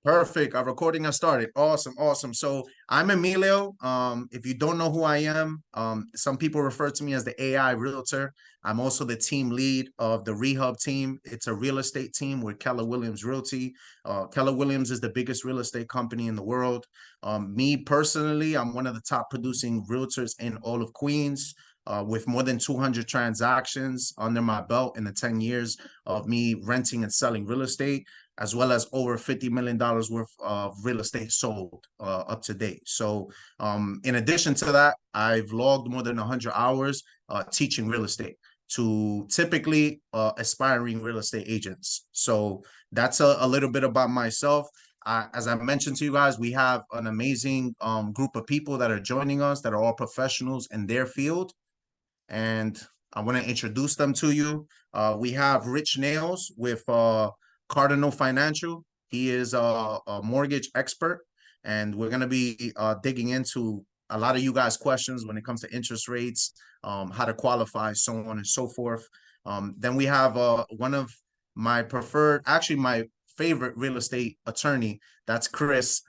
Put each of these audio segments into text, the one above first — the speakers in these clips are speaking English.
Perfect. Our recording has started. Awesome, awesome. So I'm Emilio. If you don't know who I am, some people refer to me as the AI realtor. I'm also the team lead of the REHub team. It's a real estate team with Keller Williams Realty. Keller Williams is the biggest real estate company in the world. Me personally, I'm one of the top producing realtors in all of Queens. With more than 200 transactions under my belt in the 10 years of me renting and selling real estate, as well as over $50 million worth of real estate sold up to date. So in addition to that, I've logged more than 100 hours teaching real estate to typically aspiring real estate agents. So that's a little bit about myself. As I mentioned to you guys, we have an amazing group of people that are joining us that are all professionals in their field. And I want to introduce them to you. We have Rich Nails with Cardinal Financial. He is a mortgage expert, and we're going to be digging into a lot of you guys' questions when it comes to interest rates, how to qualify, so on and so forth. Then we have one of my preferred, actually my favorite real estate attorney. That's Chris.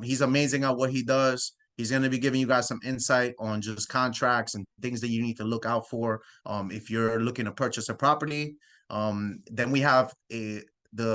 He's amazing at what he does. He's going to be giving you guys some insight on just contracts and things that you need to look out for if you're looking to purchase a property. Then we have the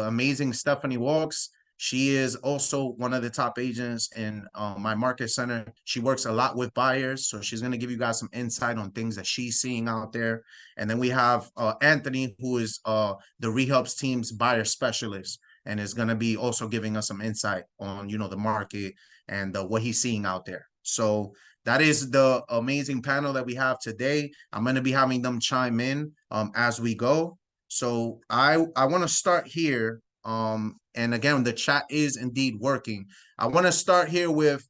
amazing Stephanie Walks. She is also one of the top agents in my market center. She works a lot with buyers, so she's going to give you guys some insight on things that she's seeing out there. And then we have Anthony, who is the REHub's team's buyer specialist, and is going to be also giving us some insight on, the market and what he's seeing out there. So that is the amazing panel that we have today. I'm going to be having them chime in as we go. So I want to start here. And again, the chat is indeed working. I want to start here with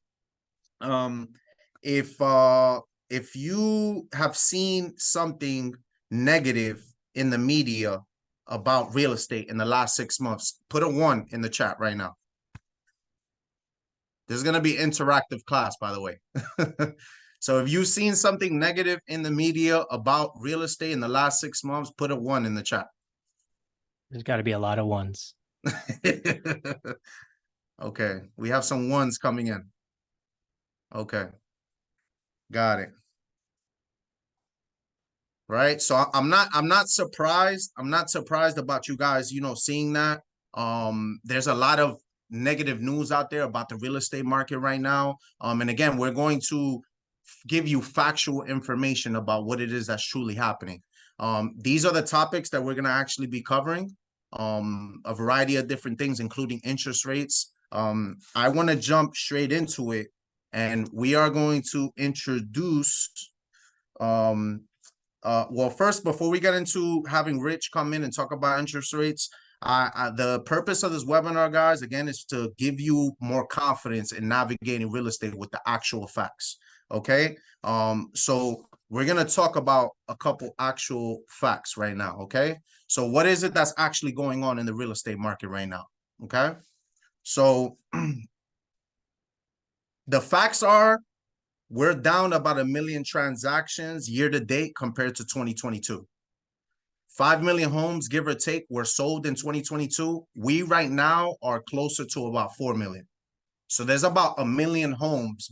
if you have seen something negative in the media about real estate in the last 6 months, put a 1 in the chat right now. This is going to be interactive class, by the way. So if you've seen something negative in the media about real estate in the last 6 months, put a 1 in the chat. There's got to be a lot of 1s. Okay, we have some 1s coming in. Okay, got it. Right, so I'm not surprised. I'm not surprised about you guys, seeing that. There's a lot of negative news out there about the real estate market right now. And again, we're going to give you factual information about what it is that's truly happening. These are the topics that we're going to actually be covering. A variety of different things, including interest rates. I want to jump straight into it, and we are going to introduce well, first, before we get into having Rich come in and talk about interest rates, the purpose of this webinar, guys, again, is to give you more confidence in navigating real estate with the actual facts. Okay, so we're gonna talk about a couple actual facts right now. Okay, so what is it that's actually going on in the real estate market right now? Okay, so the facts are, we're down about 1 million transactions year to date compared to 2022. 5 million homes, give or take, were sold in 2022. We right now are closer to about 4 million. So there's about 1 million homes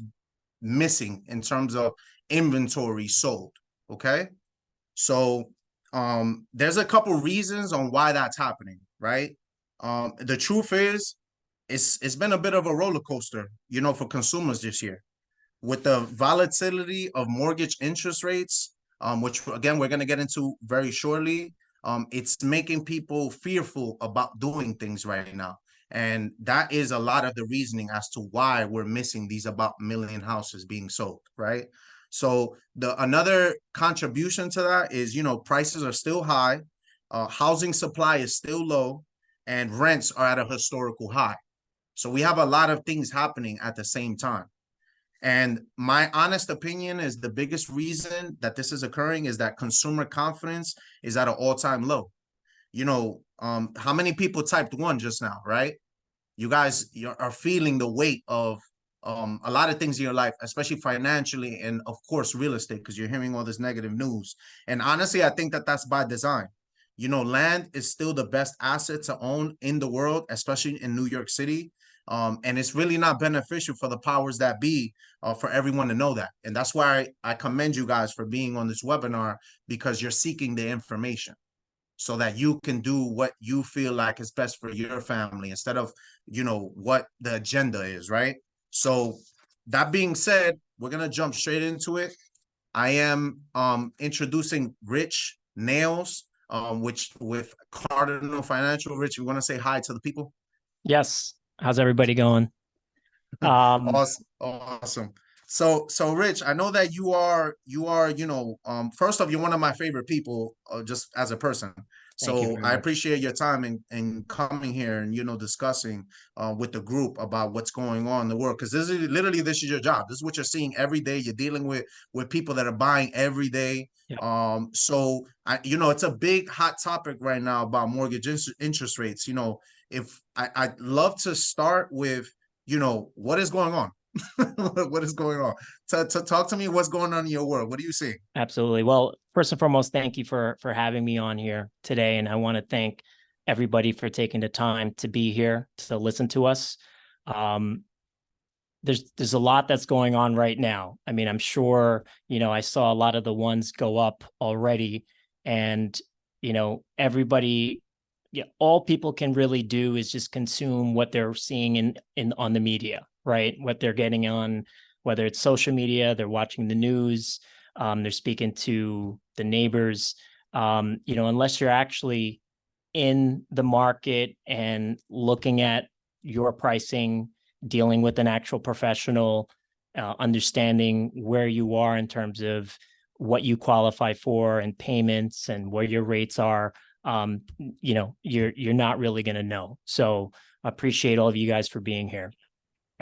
missing in terms of inventory sold. Okay. So there's a couple reasons on why that's happening, right? The truth is, it's been a bit of a roller coaster, for consumers this year. With the volatility of mortgage interest rates, which again, we're going to get into very shortly, it's making people fearful about doing things right now. And that is a lot of the reasoning as to why we're missing these about 1 million houses being sold, right? So another contribution to that is, prices are still high, housing supply is still low, and rents are at a historical high. So we have a lot of things happening at the same time. And my honest opinion is the biggest reason that this is occurring is that consumer confidence is at an all-time low. How many people typed 1 just now, right? You guys are feeling the weight of a lot of things in your life, especially financially, and of course, real estate, because you're hearing all this negative news. And honestly, I think that that's by design. Land is still the best asset to own in the world, especially in New York City. And it's really not beneficial for the powers that be, for everyone to know that. And that's why I commend you guys for being on this webinar, because you're seeking the information so that you can do what you feel like is best for your family instead of, what the agenda is, right? So that being said, we're going to jump straight into it. I am introducing Rich Nails, which with Cardinal Financial. Rich, you want to say hi to the people? Yes. How's everybody going? Awesome, awesome. So Rich, I know that you are, first off, you're one of my favorite people, just as a person. Thank you So very I much. appreciate your time and coming here and discussing with the group about what's going on in the world, because this is your job. This is what you're seeing every day. You're dealing with people that are buying every day. Yep. So it's a big hot topic right now about mortgage interest rates. If I'd love to start with what is going on? What is going on? To talk to me, what's going on in your world? What are you seeing? Absolutely. Well, first and foremost, thank you for having me on here today. And I want to thank everybody for taking the time to be here to listen to us. There's a lot that's going on right now. I mean, I'm sure, I saw a lot of the ones go up already, and, everybody, yeah, all people can really do is just consume what they're seeing in on the media, right? What they're getting on, whether it's social media, they're watching the news, they're speaking to the neighbors. Unless you're actually in the market and looking at your pricing, dealing with an actual professional, understanding where you are in terms of what you qualify for and payments and where your rates are, you're not really going to know. So I appreciate all of you guys for being here.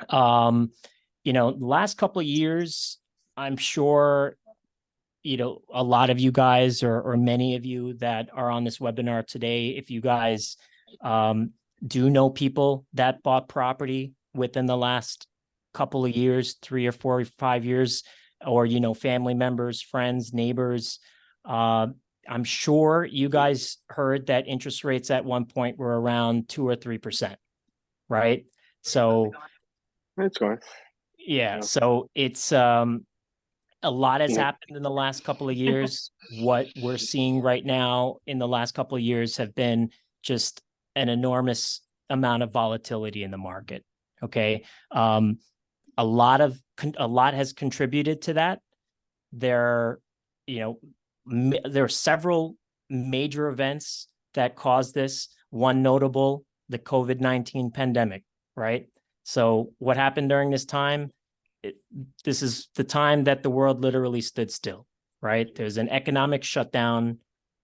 The last couple of years, I'm sure, a lot of you guys or many of you that are on this webinar today, if you guys do know people that bought property within the last couple of years, 3 or 4 or 5 years, or, family members, friends, neighbors, I'm sure you guys heard that interest rates at one point were around 2 or 3%, right? So that's fine. Yeah. So it's a lot has happened in the last couple of years. What we're seeing right now in the last couple of years have been just an enormous amount of volatility in the market. Okay. A lot has contributed to that. There are several major events that caused this. One notable, the COVID-19 pandemic, right? So what happened during this time? This is the time that the world literally stood still, right? There's an economic shutdown.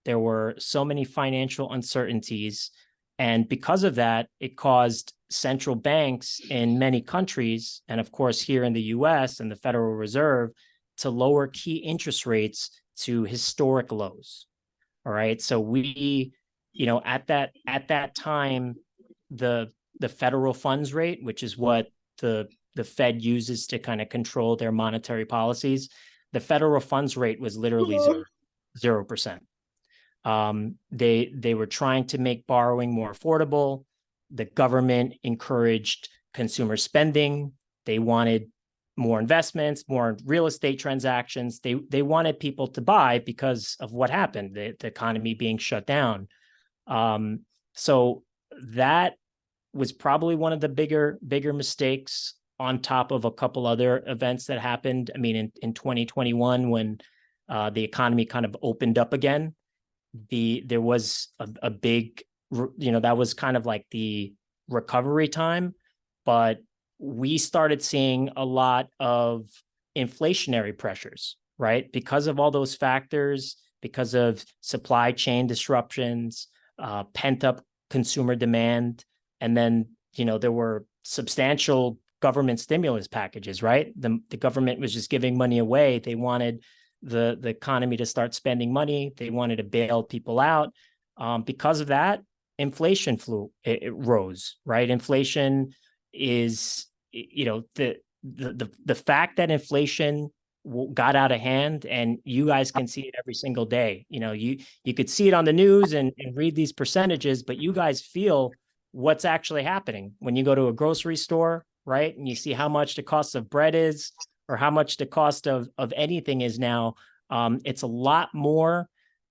There were so many financial uncertainties. And because of that, it caused central banks in many countries, and of course here in the US and the Federal Reserve, to lower key interest rates to historic lows. All right. So we, at that time, the federal funds rate, which is what the Fed uses to kind of control their monetary policies, the federal funds rate was literally 0%. They were trying to make borrowing more affordable. The government encouraged consumer spending. They wanted more investments, more real estate transactions. They wanted people to buy because of what happened, the economy being shut down. So that was probably one of the bigger mistakes, on top of a couple other events that happened. I mean, in 2021, when the economy kind of opened up again, there was a big, that was kind of like the recovery time, but we started seeing a lot of inflationary pressures, right? Because of all those factors, because of supply chain disruptions, pent up consumer demand, and then, there were substantial government stimulus packages, right? The government was just giving money away. They wanted the economy to start spending money. They wanted to bail people out. Because of that, inflation it rose, right? Inflation is, the fact that inflation got out of hand, and you guys can see it every single day. You could see it on the news and read these percentages, but you guys feel what's actually happening. When you go to a grocery store, right, and you see how much the cost of bread is, or how much the cost of anything is now, it's a lot more.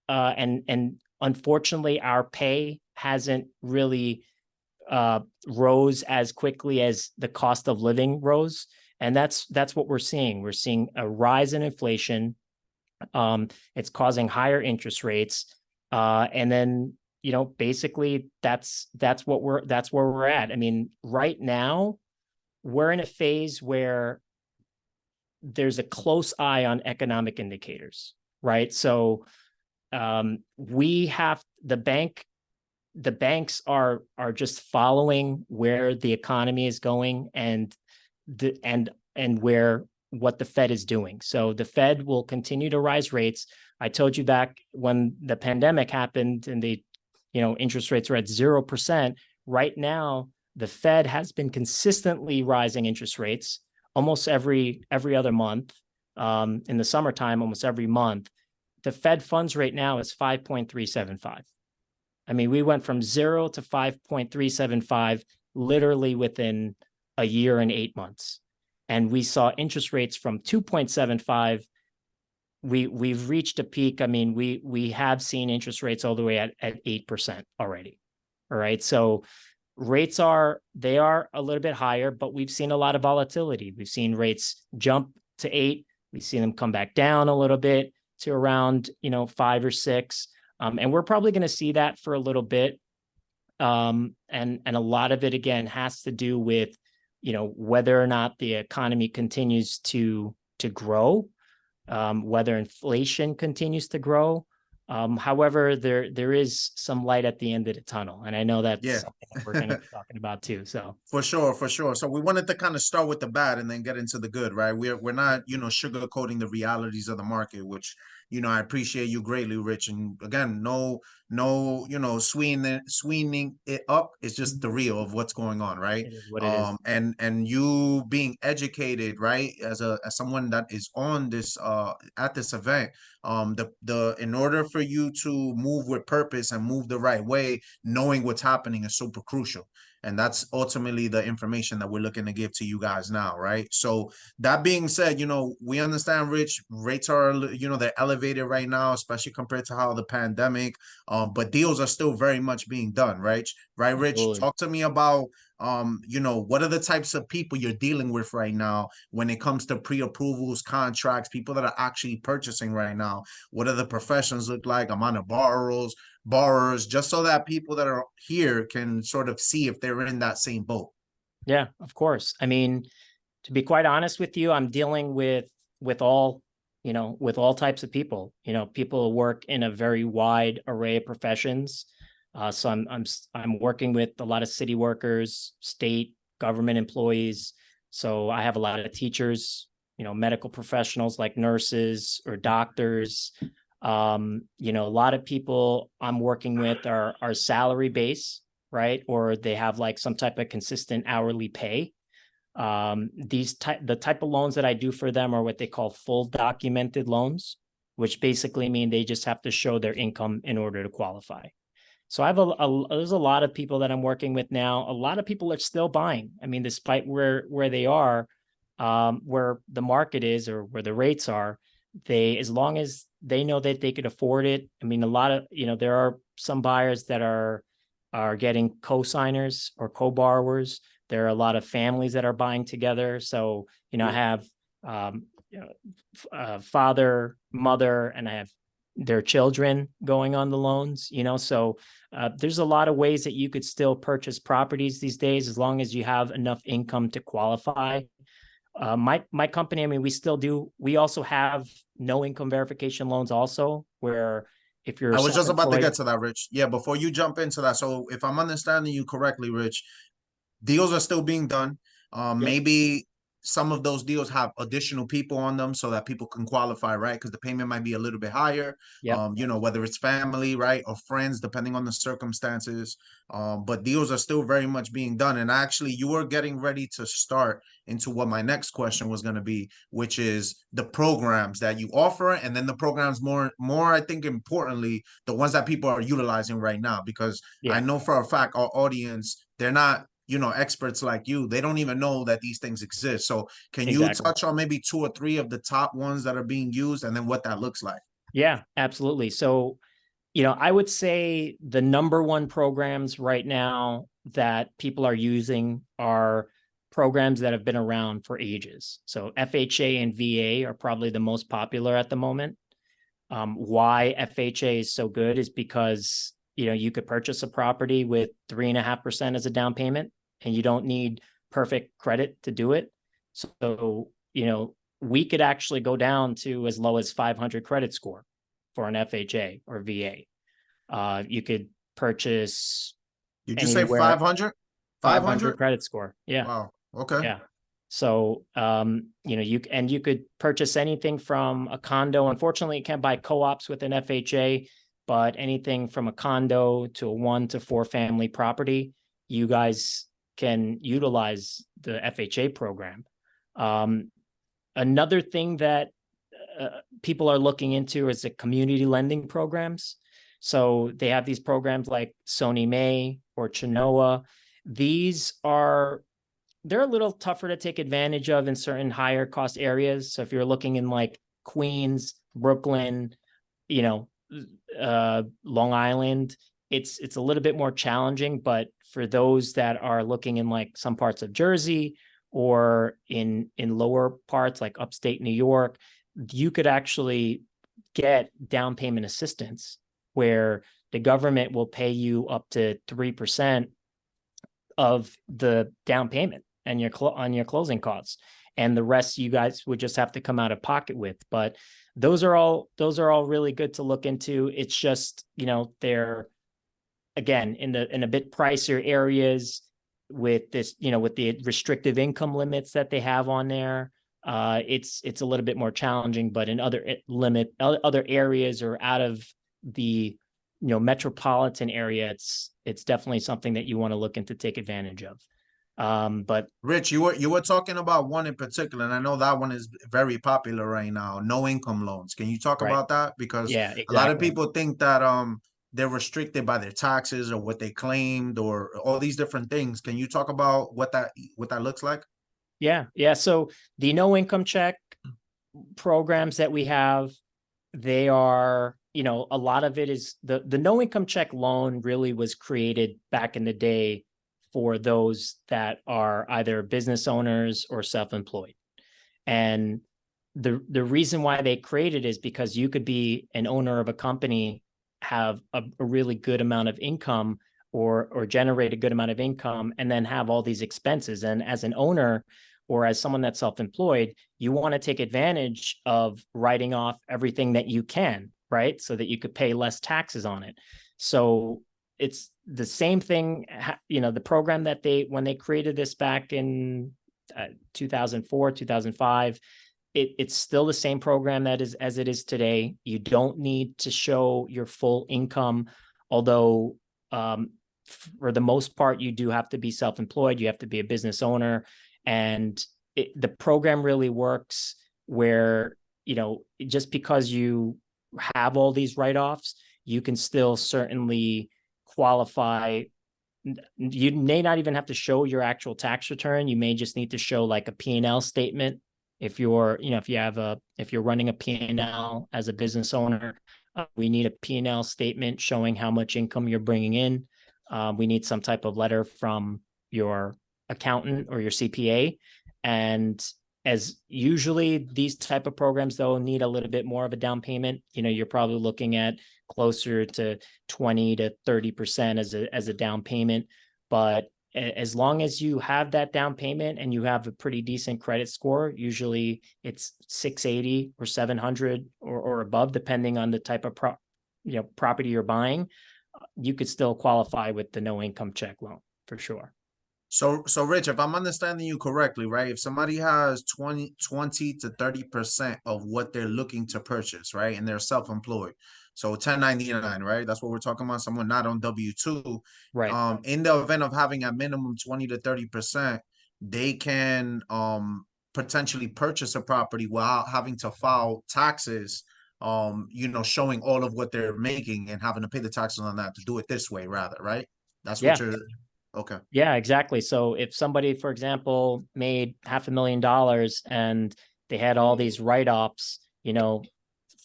And unfortunately, our pay hasn't really rose as quickly as the cost of living rose. And that's what we're seeing. We're seeing a rise in inflation. It's causing higher interest rates. And then, basically that's where we're at. I mean, right now, we're in a phase where there's a close eye on economic indicators, right? So we have the banks are just following where the economy is going and where what the Fed is doing. So the Fed will continue to rise rates. I told you back when the pandemic happened and the interest rates were at 0%. Right now, the Fed has been consistently rising interest rates almost every other month. In the summertime, almost every month. The Fed funds rate now is 5.375. I mean, we went from 0 to 5.375 literally within a year and 8 months. And we saw interest rates from 2.75. We've reached a peak. I mean, we have seen interest rates all the way at 8% already. All right. So rates are a little bit higher, but we've seen a lot of volatility. We've seen rates jump to 8. We've seen them come back down a little bit to around 5 or 6. And we're probably going to see that for a little bit. And a lot of it, again, has to do with, whether or not the economy continues to grow, whether inflation continues to grow. However, there is some light at the end of the tunnel. And I know that's something that we're going to be talking about too. So For sure. So we wanted to kind of start with the bad and then get into the good, right? We're not, sugarcoating the realities of the market, which, I appreciate you greatly, Rich. And again, no, sweetening it up. It's just the real of what's going on, right? it is what it is. And you being educated, right, as someone that is on this at this event, in order for you to move with purpose and move the right way, knowing what's happening is super crucial. And that's ultimately the information that we're looking to give to you guys now, right? So that being said, we understand, Rich, rates are, they're elevated right now, especially compared to how the pandemic, but deals are still very much being done, right? Right, Rich? Absolutely. Talk to me about, what are the types of people you're dealing with right now when it comes to pre-approvals, contracts, people that are actually purchasing right now? What do the professions look like? Amount of borrowers, just so that people that are here can sort of see if they're in that same boat. Yeah, of course. I mean, to be quite honest with you, I'm dealing with all, with all types of people. People who work in a very wide array of professions. So I'm working with a lot of city workers, state government employees. So I have a lot of teachers, medical professionals like nurses or doctors. A lot of people I'm working with are salary based, right? Or they have like some type of consistent hourly pay. The type of loans that I do for them are what they call full documented loans, which basically mean they just have to show their income in order to qualify. So I have there's a lot of people that I'm working with now. A lot of people are still buying. I mean, despite where they are, where the market is or where the rates are, as long as they know that they could afford it. I mean, a lot of, there are some buyers that are getting co-signers or co-borrowers. There are a lot of families that are buying together. So, I have father, mother, and I have their children going on the loans, so there's a lot of ways that you could still purchase properties these days, as long as you have enough income to qualify. My company, I mean, we also have no income verification loans also, where if you're I was just about to get to that, Rich. Yeah, before you jump into that. So if I'm understanding you correctly, Rich, deals are still being done. Yep. Maybe some of those deals have additional people on them so that people can qualify, right? Because the payment might be a little bit higher. Yep. Whether it's family, right, or friends, depending on the circumstances. But deals are still very much being done. And actually, you were getting ready to start into what my next question was going to be, which is the programs that you offer, and then the programs more, I think, importantly, the ones that people are utilizing right now. Because I know for a fact our audience, they're not, you know, experts like you. They don't even know that these things exist. So can you Exactly. touch on maybe 2 or 3 of the top ones that are being used and then what that looks like? Yeah, absolutely. So, I would say the number one programs right now that people are using are programs that have been around for ages. So FHA and VA are probably the most popular at the moment. Why FHA is so good is because, you could purchase a property with 3.5% as a down payment, and you don't need perfect credit to do it. So, we could actually go down to as low as 500 credit score for an FHA or VA. You could purchase Did you say anywhere 500? 500 500? credit score. Yeah. Wow. Okay. Yeah. So, you could purchase anything from a condo. Unfortunately, you can't buy co-ops with an FHA, but anything from a condo to a 1 to 4 family property, you guys can utilize the FHA program. Another thing that people are looking into is the community lending programs. So they have these programs like Sony May or Chenoa. They're a little tougher to take advantage of in certain higher cost areas. So if you're looking in like Queens, Brooklyn, Long Island, it's a little bit more challenging. But for those that are looking in like some parts of Jersey or in lower parts like upstate New York, you could actually get down payment assistance where the government will pay you up to 3% of the down payment and on your closing costs, and the rest you guys would just have to come out of pocket with. But those are all really good to look into. It's just, they're, again, in a bit pricier areas with this, with the restrictive income limits that they have on there. It's a little bit more challenging, but in other areas or out of the metropolitan area, it's definitely something that you want to look into, take advantage of. But Rich, you were talking about one in particular, and I know that one is very popular right now, no income loans. Can you talk right, about that? Because yeah, a lot of exactly. people think that they're restricted by their taxes or what they claimed or all these different things. Can you talk about what that looks like? Yeah. So the no income check programs that we have, they are, a lot of it is the no income check loan really was created back in the day for those that are either business owners or self-employed. And the reason why they created is because you could be an owner of a company, have a really good amount of income or generate a good amount of income, and then have all these expenses. And as an owner or as someone that's self-employed, you want to take advantage of writing off everything that you can, right? So that you could pay less taxes on it. So it's the same thing, the program that when they created this back in 2004, 2005, it's still the same program as it is today. You don't need to show your full income, although for the most part, you do have to be self-employed. You have to be a business owner. And the program really works where, just because you have all these write-offs, you can still certainly qualify. You may not even have to show your actual tax return. You may just need to show like a P&L statement. If you're running a P&L as a business owner, we need a P&L statement showing how much income you're bringing in. We need some type of letter from your accountant or your CPA. And as usually these type of programs though need a little bit more of a down payment. You're probably looking at closer to 20 to 30% as a down payment. But as long as you have that down payment and you have a pretty decent credit score, usually it's 680 or 700 or above, depending on the type of property you're buying, you could still qualify with the no income check loan for sure. So Rich, if I'm understanding you correctly, right? If somebody has 20 to 30% of what they're looking to purchase, right? And they're self-employed. So 1099, right? That's what we're talking about. Someone not on W-2. Right. In the event of having a minimum 20 to 30%, they can potentially purchase a property without having to file taxes, showing all of what they're making and having to pay the taxes on that, to do it this way rather, right? That's what Yeah. you're Okay. Yeah, exactly. So if somebody, for example, made $500,000 and they had all these write-offs, or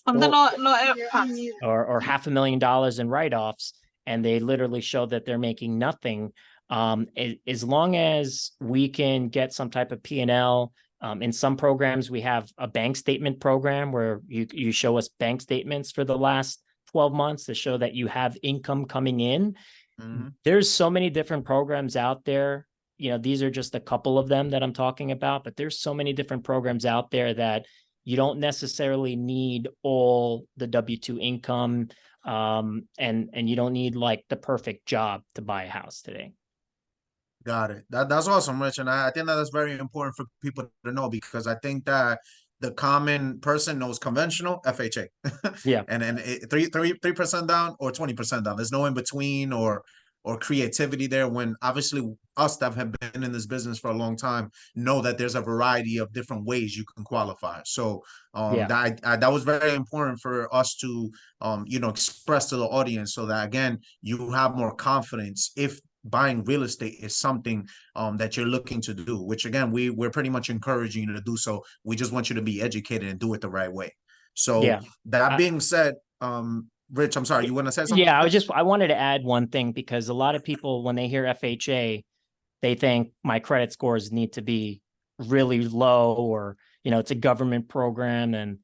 $500,000 in write-offs, and they literally show that they're making nothing. As long as we can get some type of P&L, in some programs, we have a bank statement program where you show us bank statements for the last 12 months to show that you have income coming in. There's so many different programs out there. These are just a couple of them that I'm talking about, but there's so many different programs out there that you don't necessarily need all the W-2 income, and you don't need like the perfect job to buy a house today. Got it. That's awesome, Rich. And I think that that's very important for people to know, because I think that the common person knows conventional FHA. Yeah. And 3% down or 20% down. There's no in between or creativity there, when obviously us that have been in this business for a long time know that there's a variety of different ways you can qualify. So that was very important for us to express to the audience, so that again you have more confidence if buying real estate is something that you're looking to do, which again we're pretty much encouraging you to do. So we just want you to be educated and do it the right way. So that being said, Rich, I'm sorry, you want to say something? Yeah, I wanted to add one thing, because a lot of people, when they hear FHA, they think my credit scores need to be really low, or it's a government program, and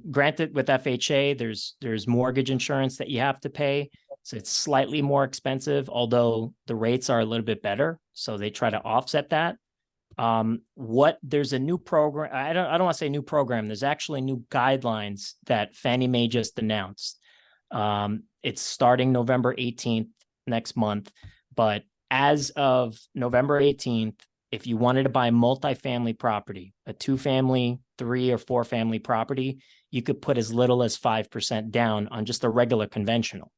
granted, with FHA, there's mortgage insurance that you have to pay. So it's slightly more expensive, although the rates are a little bit better. So they try to offset that. There's a new program. I don't want to say new program. There's actually new guidelines that Fannie Mae just announced. It's starting November 18th next month. But as of November 18th, if you wanted to buy multifamily property, a 2-family, 3 or 4-family property, you could put as little as 5% down on just a regular conventional.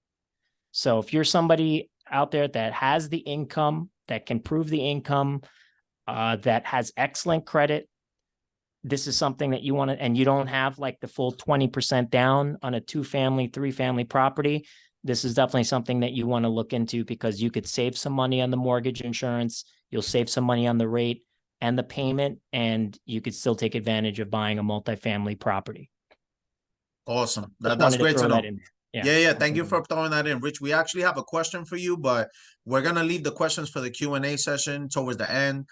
So if you're somebody out there that has the income, that can prove the income, that has excellent credit, this is something that you want to, and you don't have like the full 20% down on a 2-family, 3-family property, this is definitely something that you want to look into, because you could save some money on the mortgage insurance, you'll save some money on the rate and the payment, and you could still take advantage of buying a multifamily property. Awesome. That's great to know. Yeah. Thank you for throwing that in, Rich. We actually have a question for you, but we're gonna leave the questions for the Q&A session towards the end.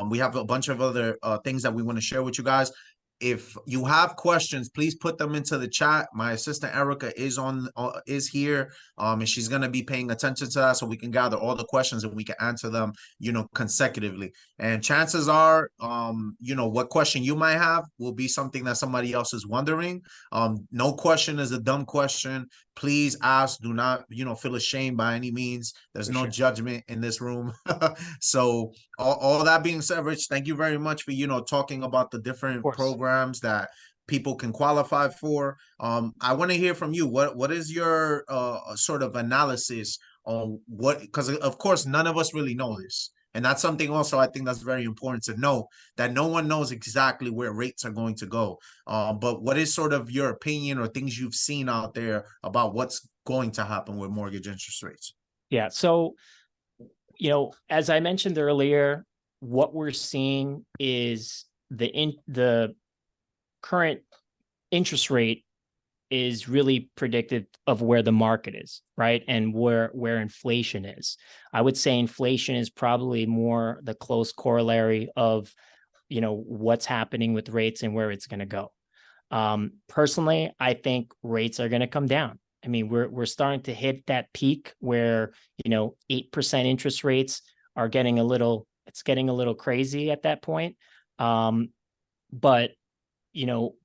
We have a bunch of other things that we want to share with you guys. If you have questions, please put them into the chat. My assistant Erica is here, and she's gonna be paying attention to that, so we can gather all the questions and we can answer them, consecutively. And chances are, what question you might have will be something that somebody else is wondering. No question is a dumb question. Please ask. Do not, feel ashamed by any means. There's no judgment in this room. So all that being said, Rich, thank you very much for, talking about the different programs that people can qualify for. I want to hear from you. What is your sort of analysis on because of course, none of us really know this. And that's something also I think that's very important to know, that no one knows exactly where rates are going to go. But what is sort of your opinion or things you've seen out there about what's going to happen with mortgage interest rates? Yeah. So, as I mentioned earlier, what we're seeing is the current interest rate is really predictive of where the market is, right? And where inflation is. I would say inflation is probably more the close corollary of, what's happening with rates and where it's going to go. Personally, I think rates are going to come down. I mean, we're starting to hit that peak where, 8% interest rates are getting it's getting a little crazy at that point. But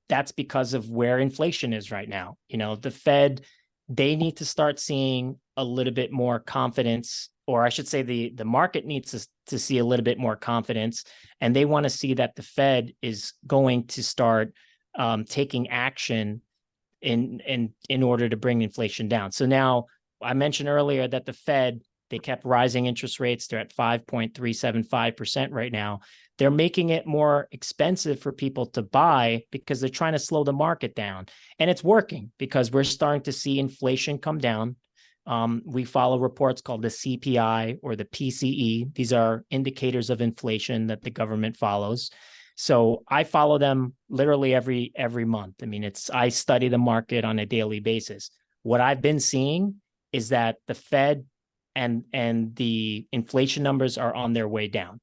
that's because of where inflation is right now. The Fed, they need to start seeing a little bit more confidence, or I should say the market needs to see a little bit more confidence, and they want to see that the Fed is going to start taking action in order to bring inflation down. So now, I mentioned earlier that the Fed, they kept rising interest rates. They're at 5.375% right now. They're making it more expensive for people to buy because they're trying to slow the market down. And it's working, because we're starting to see inflation come down. We follow reports called the CPI or the PCE. These are indicators of inflation that the government follows. So I follow them literally every month. I mean, I study the market on a daily basis. What I've been seeing is that the Fed and the inflation numbers are on their way down.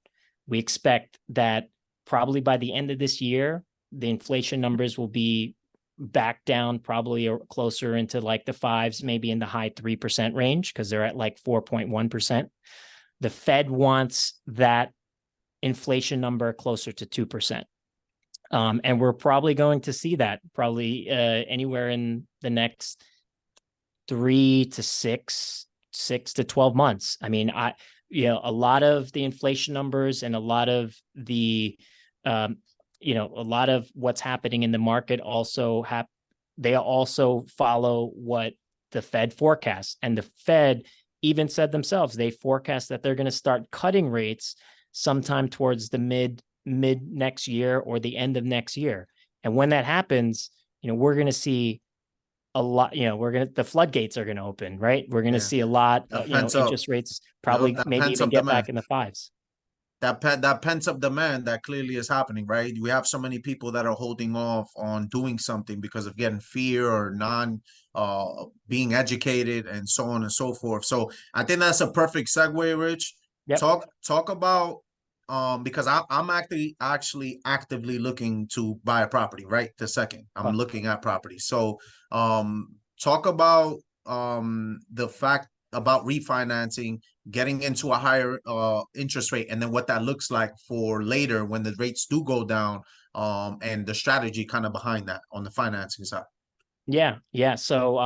We expect that probably by the end of this year, the inflation numbers will be back down probably closer into like the fives, maybe in the high 3% range, because they're at like 4.1%. The Fed wants that inflation number closer to 2%. And we're probably going to see that probably anywhere in the next 3 to 6 to 12 months. I mean, a lot of the inflation numbers and a lot of the a lot of what's happening in the market they also follow what the Fed forecasts. And the Fed even said themselves, they forecast that they're going to start cutting rates sometime towards the mid next year or the end of next year. And when that happens, we're going to see a lot, the floodgates are going to open, right? We're going to see a lot, interest rates probably maybe even get back in the fives. That pent-up demand that clearly is happening, right? We have so many people that are holding off on doing something because of getting fear or being educated and so on and so forth. So I think that's a perfect segue, Rich. Yep. Talk about because I'm actually actively looking to buy a property right this second. I'm looking at property. So talk about the fact about refinancing, getting into a higher interest rate, and then what that looks like for later when the rates do go down, and the strategy kind of behind that on the financing side. Yeah. So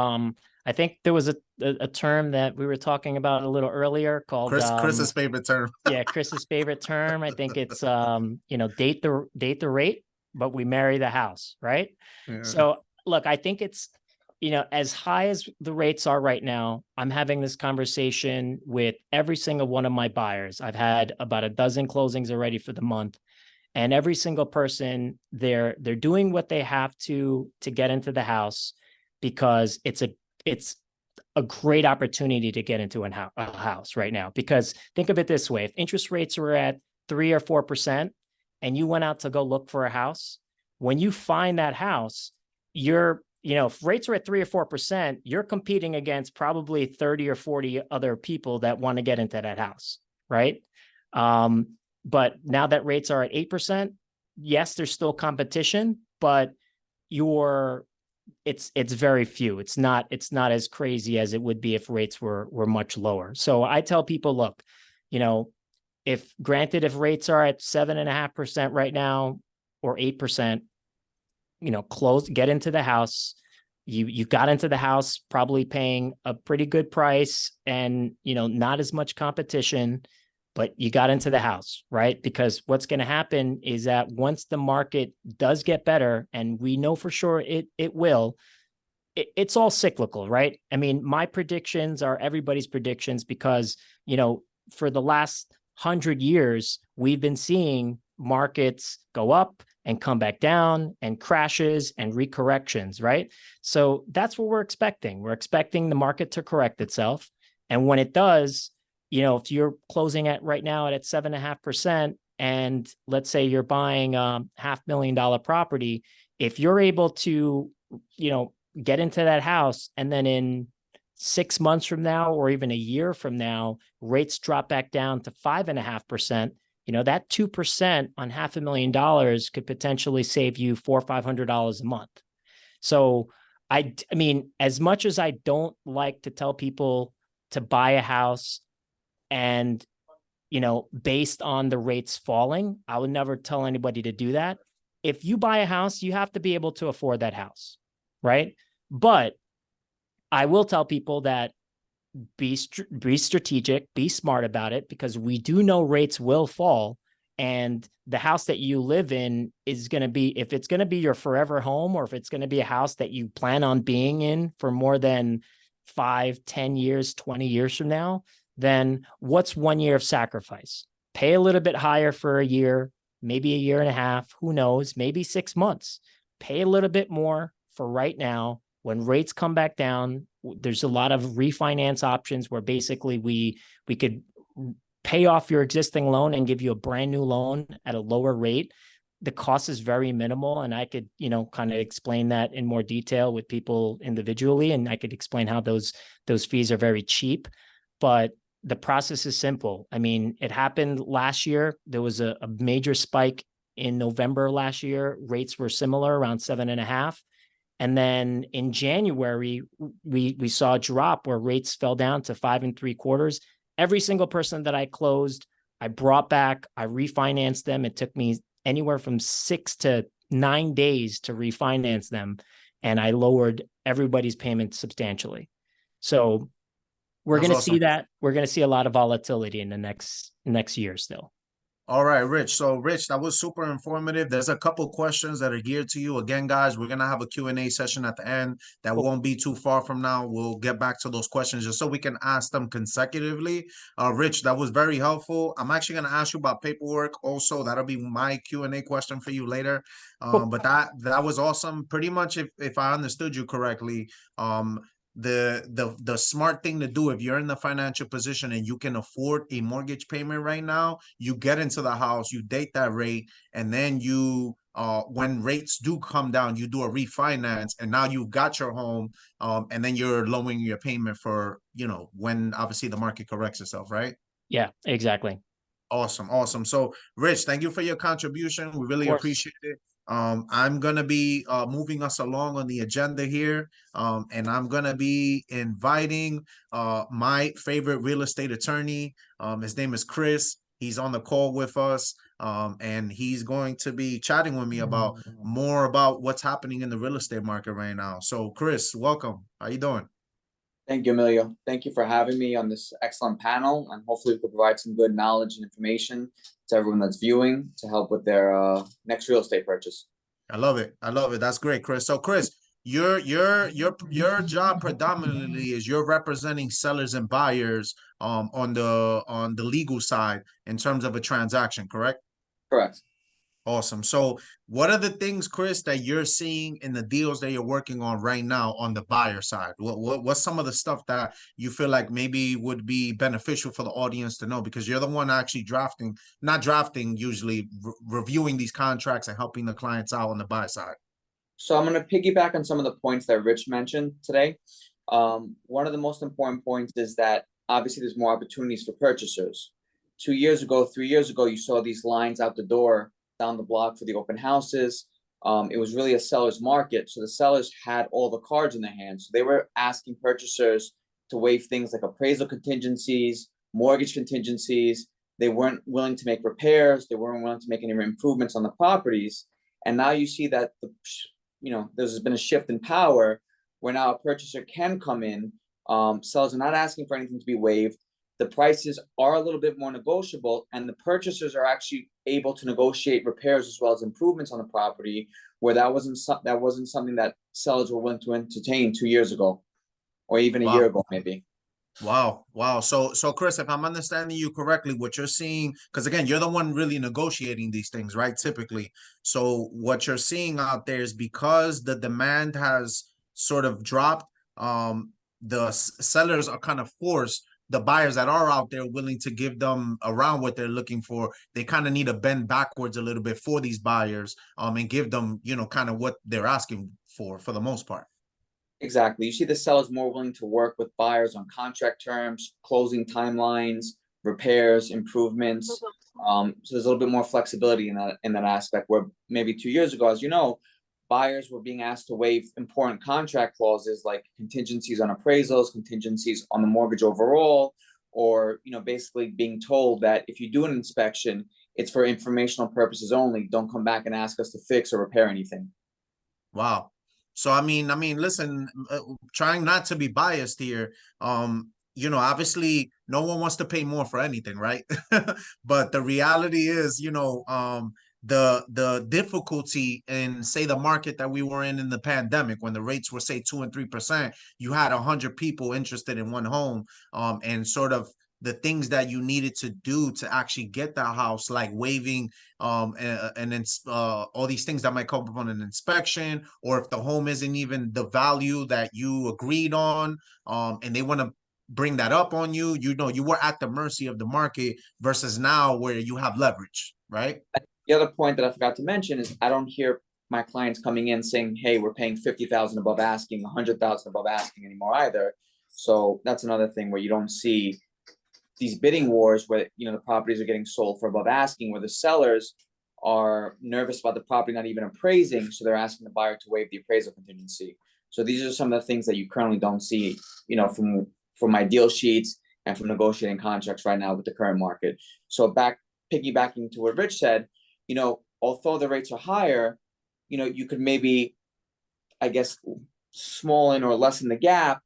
I think there was a term that we were talking about a little earlier called Chris's favorite term. Yeah, Chris's favorite term. I think it's date the rate, but we marry the house, right? Yeah. So look, I think it's as high as the rates are right now, I'm having this conversation with every single one of my buyers. I've had about a dozen closings already for the month. And every single person, they're doing what they have to get into the house because it's a great opportunity to get into a house right now. Because think of it this way: if interest rates were at 3 or 4%, and you went out to go look for a house, when you find that house, if rates are at 3 or 4%, you're competing against probably 30 or 40 other people that want to get into that house, right? But now that rates are at 8%, yes, there's still competition, but it's very few. It's not as crazy as it would be if rates were much lower. So I tell people, look, if rates are at 7.5% right now or 8%, get into the house. You got into the house probably paying a pretty good price and, not as much competition, but you got into the house, right? Because what's going to happen is that once the market does get better, and we know for sure it will, it's all cyclical, right? I mean, my predictions are everybody's predictions because, for the last 100 years, we've been seeing markets go up and come back down and crashes and recorrections, right? So that's what we're expecting. We're expecting the market to correct itself. And when it does, if you're closing right now at 7.5%, and let's say you're buying a $500,000 property, if you're able to, get into that house, and then in 6 months from now, or even a year from now, rates drop back down to 5.5%, that 2% on $500,000 could potentially save you $400 or $500 a month. So I mean, as much as I don't like to tell people to buy a house and, based on the rates falling, I would never tell anybody to do that. If you buy a house, you have to be able to afford that house, right? But I will tell people that be strategic, be smart about it, because we do know rates will fall, and the house that you live in is going to be, if it's going to be your forever home, or if it's going to be a house that you plan on being in for more than 5, 10 years, 20 years from now, then what's 1 year of sacrifice? Pay a little bit higher for a year, maybe a year and a half, who knows, maybe 6 months. Pay a little bit more for right now. When rates come back down, There's a lot of refinance options where basically we could pay off your existing loan and give you a brand new loan at a lower rate. The cost is very minimal, and I could, kind of explain that in more detail with people individually, and I could explain how those fees are very cheap. But the process is simple. I mean, it happened last year. There was a major spike in November last year. Rates were similar, around 7.5. And then in January, we saw a drop where rates fell down to 5.75. Every single person that I closed, I brought back, I refinanced them. It took me anywhere from 6 to 9 days to refinance them. And I lowered everybody's payment substantially. So we're going to see that. We're going to see a lot of volatility in the next year still. All right, Rich. So, Rich, that was super informative. There's a couple questions that are geared to you. Again, guys, we're going to have a Q&A session at the end that won't be too far from now. We'll get back to those questions just so we can ask them consecutively. Rich, that was very helpful. I'm actually going to ask you about paperwork also. That'll be my Q&A question for you later. But that was awesome. Pretty much, if I understood you correctly, the smart thing to do if you're in the financial position and you can afford a mortgage payment right now, you get into the house, you date that rate, and then you when rates do come down, you do a refinance, and now you've got your home, and then you're lowering your payment for when obviously the market corrects itself, right? Yeah, exactly. Awesome. So, Rich, thank you for your contribution. We really appreciate it. I'm gonna be moving us along on the agenda here, and I'm gonna be inviting my favorite real estate attorney. His name is Chris. He's on the call with us, and he's going to be chatting with me about more about what's happening in the real estate market right now. So, Chris, welcome. How you doing? Thank you, Emilio. Thank you for having me on this excellent panel, and hopefully we can provide some good knowledge and information to everyone that's viewing to help with their next real estate purchase. I love it. That's great, Chris. So, Chris, your job predominantly is you're representing sellers and buyers on the legal side in terms of a transaction, correct? Correct. Awesome. So what are the things, Chris, that you're seeing in the deals that you're working on right now on the buyer side? What's some of the stuff that you feel like maybe would be beneficial for the audience to know? Because you're the one actually not drafting, usually reviewing these contracts and helping the clients out on the buy side. So I'm going to piggyback on some of the points that Rich mentioned today. One of the most important points is that obviously there's more opportunities for purchasers. 2 years ago, 3 years ago, you saw these lines out the door down the block for the open houses. It was really a seller's market. So the sellers had all the cards in their hands. So they were asking purchasers to waive things like appraisal contingencies, mortgage contingencies. They weren't willing to make repairs. They weren't willing to make any improvements on the properties. And now you see that there's been a shift in power where now a purchaser can come in. Sellers are not asking for anything to be waived. The prices are a little bit more negotiable, and the purchasers are actually able to negotiate repairs as well as improvements on the property, where that wasn't something that sellers were willing to entertain 2 years ago, or even a year ago, maybe. Wow. So Chris, if I'm understanding you correctly, what you're seeing, because again, you're the one really negotiating these things, right? Typically. So what you're seeing out there is because the demand has sort of dropped, the sellers are kind of forced. The buyers that are out there willing to give them around what they're looking for, they kind of need to bend backwards a little bit for these buyers, and give them, kind of what they're asking for the most part. Exactly. You see the sellers more willing to work with buyers on contract terms, closing timelines, repairs, improvements. So there's a little bit more flexibility in that aspect, where maybe 2 years ago, as you know, buyers were being asked to waive important contract clauses like contingencies on appraisals, contingencies on the mortgage overall, or basically being told that if you do an inspection, it's for informational purposes only. Don't come back and ask us to fix or repair anything. Wow. So I mean, listen, trying not to be biased here, obviously no one wants to pay more for anything, right? But the reality is, the difficulty in, say, the market that we were in the pandemic, when the rates were, say, 2% and 3%, you had 100 people interested in one home, and sort of the things that you needed to do to actually get that house, like waiving and then all these things that might come up on an inspection, or if the home isn't even the value that you agreed on, and they want to bring that up on you, you know, you were at the mercy of the market versus now where you have leverage, right? The other point that I forgot to mention is I don't hear my clients coming in saying, hey, we're paying 50,000 above asking, 100,000 above asking anymore either. So that's another thing where you don't see these bidding wars where, you know, the properties are getting sold for above asking, where the sellers are nervous about the property not even appraising, so they're asking the buyer to waive the appraisal contingency. So these are some of the things that you currently don't see, you know, from my deal sheets and from negotiating contracts right now with the current market. So piggybacking to what Rich said, you know, although the rates are higher, you know, you could maybe, I guess, small in or lessen the gap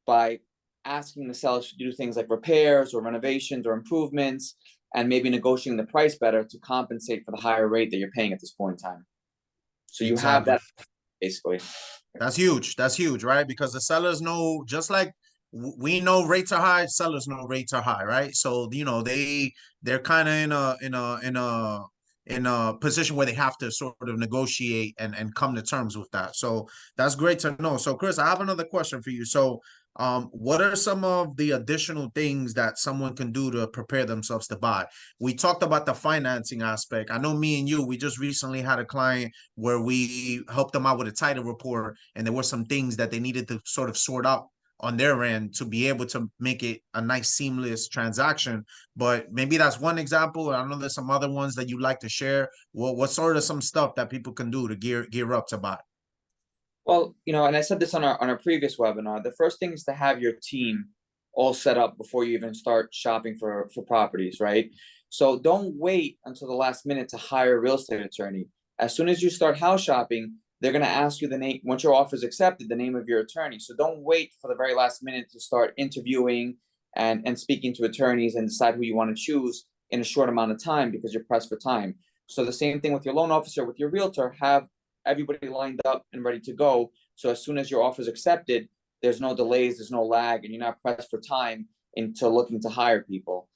by asking the sellers to do things like repairs or renovations or improvements, and maybe negotiating the price better to compensate for the higher rate that you're paying at this point in time. So you have that basically. That's huge. That's huge, right? Because the sellers know, just like we know rates are high, sellers know rates are high, right? So, you know, they're kind of in a position where they have to sort of negotiate and come to terms with that. So that's great to know. So Chris, I have another question for you. So what are some of the additional things that someone can do to prepare themselves to buy? We talked about the financing aspect. I know me and you, we just recently had a client where we helped them out with a title report, and there were some things that they needed to sort of sort out on their end to be able to make it a nice seamless transaction. But maybe that's one example. I know there's some other ones that you'd like to share. What sort of some stuff that people can do to gear up to buy? Well, you know, and I said this on our previous webinar, the first thing is to have your team all set up before you even start shopping for properties, right? So don't wait until the last minute to hire a real estate attorney. As soon as you start house shopping, they're going to ask you the name, once your offer is accepted, the name of your attorney. So don't wait for the very last minute to start interviewing and speaking to attorneys and decide who you want to choose in a short amount of time because you're pressed for time. So the same thing with your loan officer, with your realtor, have everybody lined up and ready to go. So as soon as your offer is accepted, there's no delays, there's no lag, and you're not pressed for time into looking to hire people.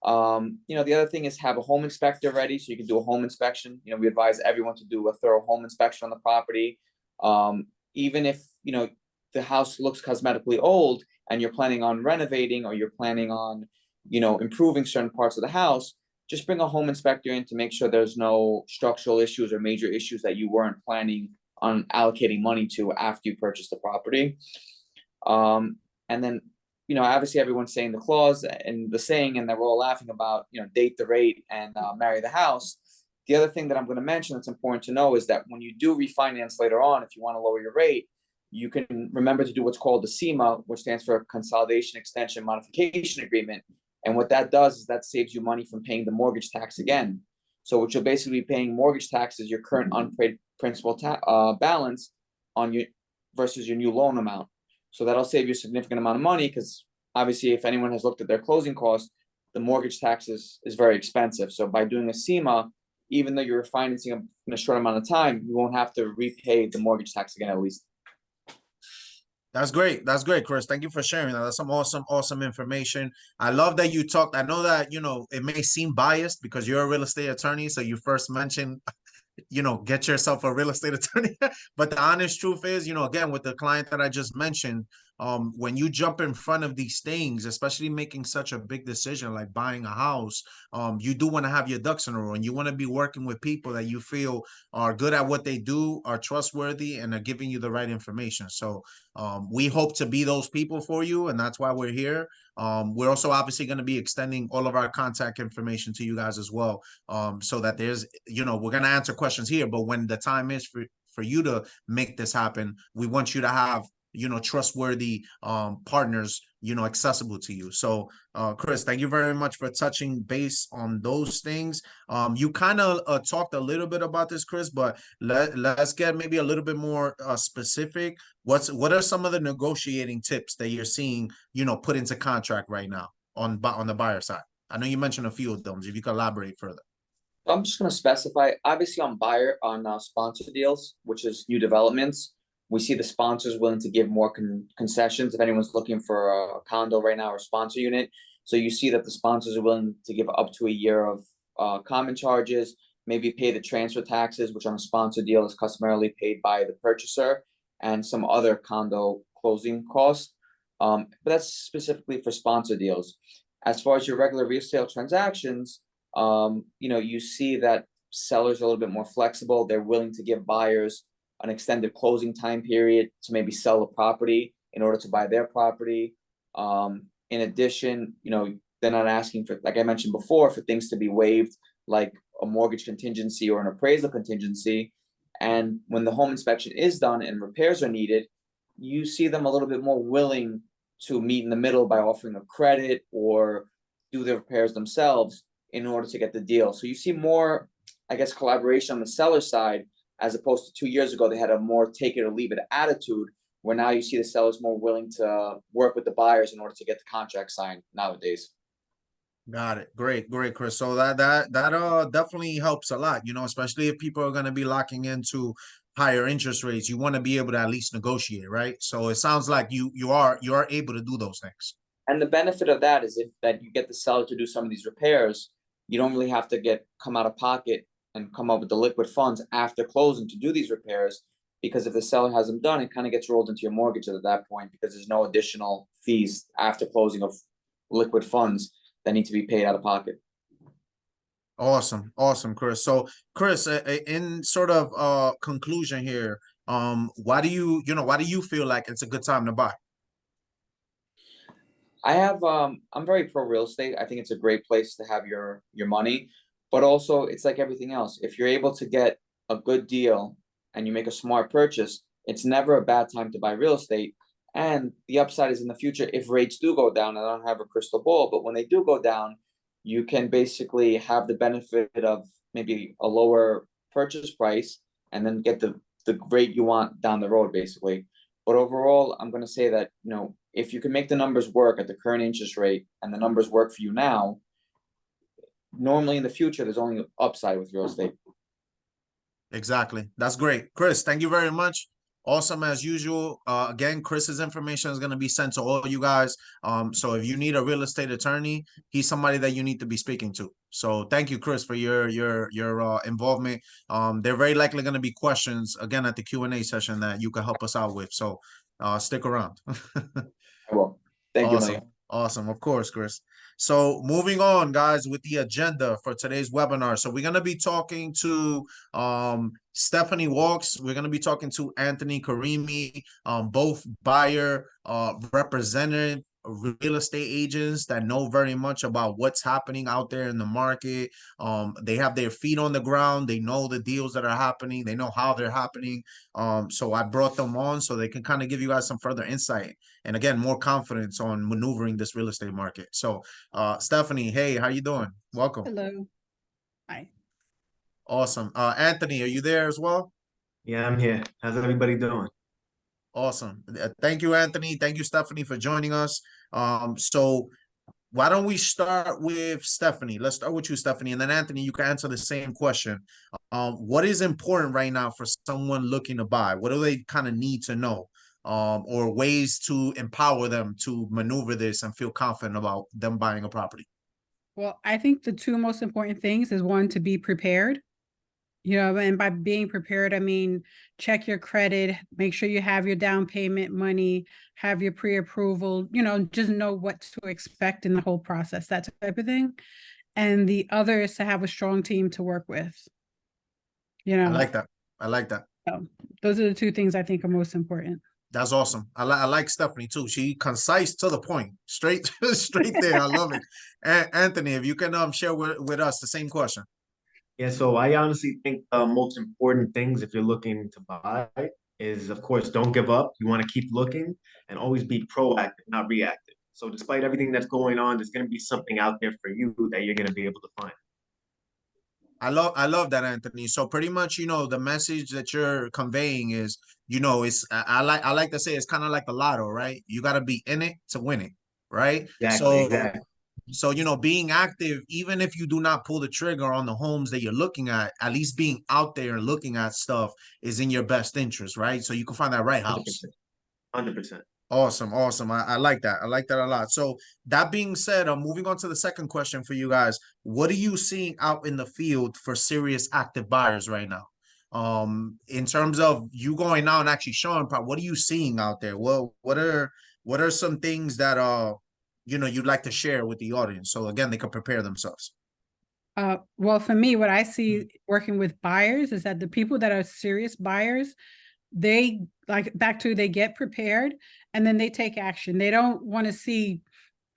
You know, the other thing is have a home inspector ready so you can do a home inspection. You know, we advise everyone to do a thorough home inspection on the property. Even if, you know, the house looks cosmetically old and you're planning on renovating or you're planning on, you know, improving certain parts of the house, just bring a home inspector in to make sure there's no structural issues or major issues that you weren't planning on allocating money to after you purchased the property. And then, you know, obviously everyone's saying the clause and the saying, and that we're all laughing about, you know, date the rate and marry the house. The other thing that I'm going to mention that's important to know is that when you do refinance later on, if you want to lower your rate, you can remember to do what's called the CEMA, which stands for Consolidation Extension Modification Agreement. And what that does is that saves you money from paying the mortgage tax again. So what you'll basically be paying mortgage tax is your current unpaid principal balance on your versus your new loan amount. So that'll save you a significant amount of money because obviously if anyone has looked at their closing costs, the mortgage tax is very expensive. So by doing a CEMA, even though you're refinancing in a short amount of time, you won't have to repay the mortgage tax again at least. That's great. That's great, Chris. Thank you for sharing that. That's some awesome information. I love that you talked. I know that, you know, it may seem biased because you're a real estate attorney. So you first mentioned, you know, get yourself a real estate attorney. But the honest truth is, you know, again, with the client that I just mentioned, when you jump in front of these things, especially making such a big decision like buying a house, you do want to have your ducks in a row, and you want to be working with people that you feel are good at what they do, are trustworthy, and are giving you the right information. So we hope to be those people for you, and that's why we're here. We're also obviously going to be extending all of our contact information to you guys as well, so that there's, you know, we're going to answer questions here, but when the time is for you to make this happen, we want you to have, you know, trustworthy partners, you know, accessible to you. So Chris, thank you very much for touching base on those things. You kind of talked a little bit about this, Chris, but let's get maybe a little bit more specific. What are some of the negotiating tips that you're seeing, you know, put into contract right now on the buyer side? I know you mentioned a few of them. If you could elaborate further. I'm just going to specify, obviously on sponsor deals, which is new developments, we see the sponsors willing to give more concessions if anyone's looking for a condo right now or sponsor unit. So you see that the sponsors are willing to give up to a year of common charges, maybe pay the transfer taxes, which on a sponsor deal is customarily paid by the purchaser, and some other condo closing costs. But that's specifically for sponsor deals. As far as your regular resale transactions, you see that sellers are a little bit more flexible. They're willing to give buyers an extended closing time period to maybe sell the property in order to buy their property. In addition, they're not asking for, like I mentioned before, for things to be waived, like a mortgage contingency or an appraisal contingency. And when the home inspection is done and repairs are needed, you see them a little bit more willing to meet in the middle by offering a credit or do the repairs themselves in order to get the deal. So you see more, I guess, collaboration on the seller side, as opposed to 2 years ago, they had a more take it or leave it attitude, where now you see the sellers more willing to work with the buyers in order to get the contract signed nowadays. Got it. Great, Chris. So that definitely helps a lot, especially if people are going to be locking into higher interest rates. You want to be able to at least negotiate, right? So it sounds like you are able to do those things. And the benefit of that is that you get the seller to do some of these repairs, you don't really have to come out of pocket and come up with the liquid funds after closing to do these repairs, because if the seller has them done, it kind of gets rolled into your mortgage at that point, because there's no additional fees after closing of liquid funds that need to be paid out of pocket. Awesome, Chris. So Chris, in sort of conclusion here, why do you feel like it's a good time to buy? I'm very pro real estate. I think it's a great place to have your money, but also it's like everything else. If you're able to get a good deal and you make a smart purchase, it's never a bad time to buy real estate. And the upside is in the future, if rates do go down, I don't have a crystal ball, but when they do go down, you can basically have the benefit of maybe a lower purchase price and then get the rate you want down the road, basically. But overall, I'm going to say that, if you can make the numbers work at the current interest rate and the numbers work for you now, normally in the future, there's only upside with real estate. Exactly. That's great. Chris, thank you very much. Awesome as usual. Again, Chris's information is going to be sent to all you guys. So if you need a real estate attorney, he's somebody that you need to be speaking to. So thank you, Chris, for your involvement. There very likely going to be questions again at the Q&A session that you can help us out with. So stick around. I will. Thank you, Emilio. Awesome. Of course, Chris. So moving on, guys, with the agenda for today's webinar. So we're going to be talking to Stephanie Walks. We're going to be talking to Anthony Karimi, both buyer representative real estate agents that know very much about what's happening out there in the market. They have their feet on the ground. They know the deals that are happening. They know how they're happening. So I brought them on so they can kind of give you guys some further insight and again, more confidence on maneuvering this real estate market. So Stephanie, hey, how you doing? Welcome. Hello. Hi. Awesome. Anthony, are you there as well? Yeah, I'm here. How's everybody doing? Awesome. Thank you, Anthony. Thank you, Stephanie, for joining us. So why don't we start with Stephanie? Let's start with you, Stephanie, and then Anthony, you can answer the same question. What is important right now for someone looking to buy? What do they kind of need to know? Or ways to empower them to maneuver this and feel confident about them buying a property? Well, I think the two most important things is one, to be prepared. And by being prepared, I mean, check your credit, make sure you have your down payment money, have your pre-approval, just know what to expect in the whole process, that type of thing. And the other is to have a strong team to work with. I like that. So those are the two things I think are most important. That's awesome. I like Stephanie too. She concise to the point, straight there. I love it. Anthony, if you can share with us the same question. Yeah, so I honestly think the most important things if you're looking to buy is, of course, don't give up. You want to keep looking and always be proactive, not reactive. So despite everything that's going on, there's going to be something out there for you that you're going to be able to find. I love that, Anthony. So pretty much, the message that you're conveying is, it's I like to say it's kind of like the lotto, right? You got to be in it to win it, right? Exactly. So, being active, even if you do not pull the trigger on the homes that you're looking at least being out there and looking at stuff is in your best interest, right? So you can find that right house. 100%. Awesome, awesome. I like that. I like that a lot. So that being said, moving on to the second question for you guys. What are you seeing out in the field for serious active buyers right now? In terms of you going out and actually showing, what are you seeing out there? Well, what are some things that you'd like to share with the audience? So again, they can prepare themselves. Well, for me, what I see working with buyers is that the people that are serious buyers, they they get prepared and then they take action. They don't want to see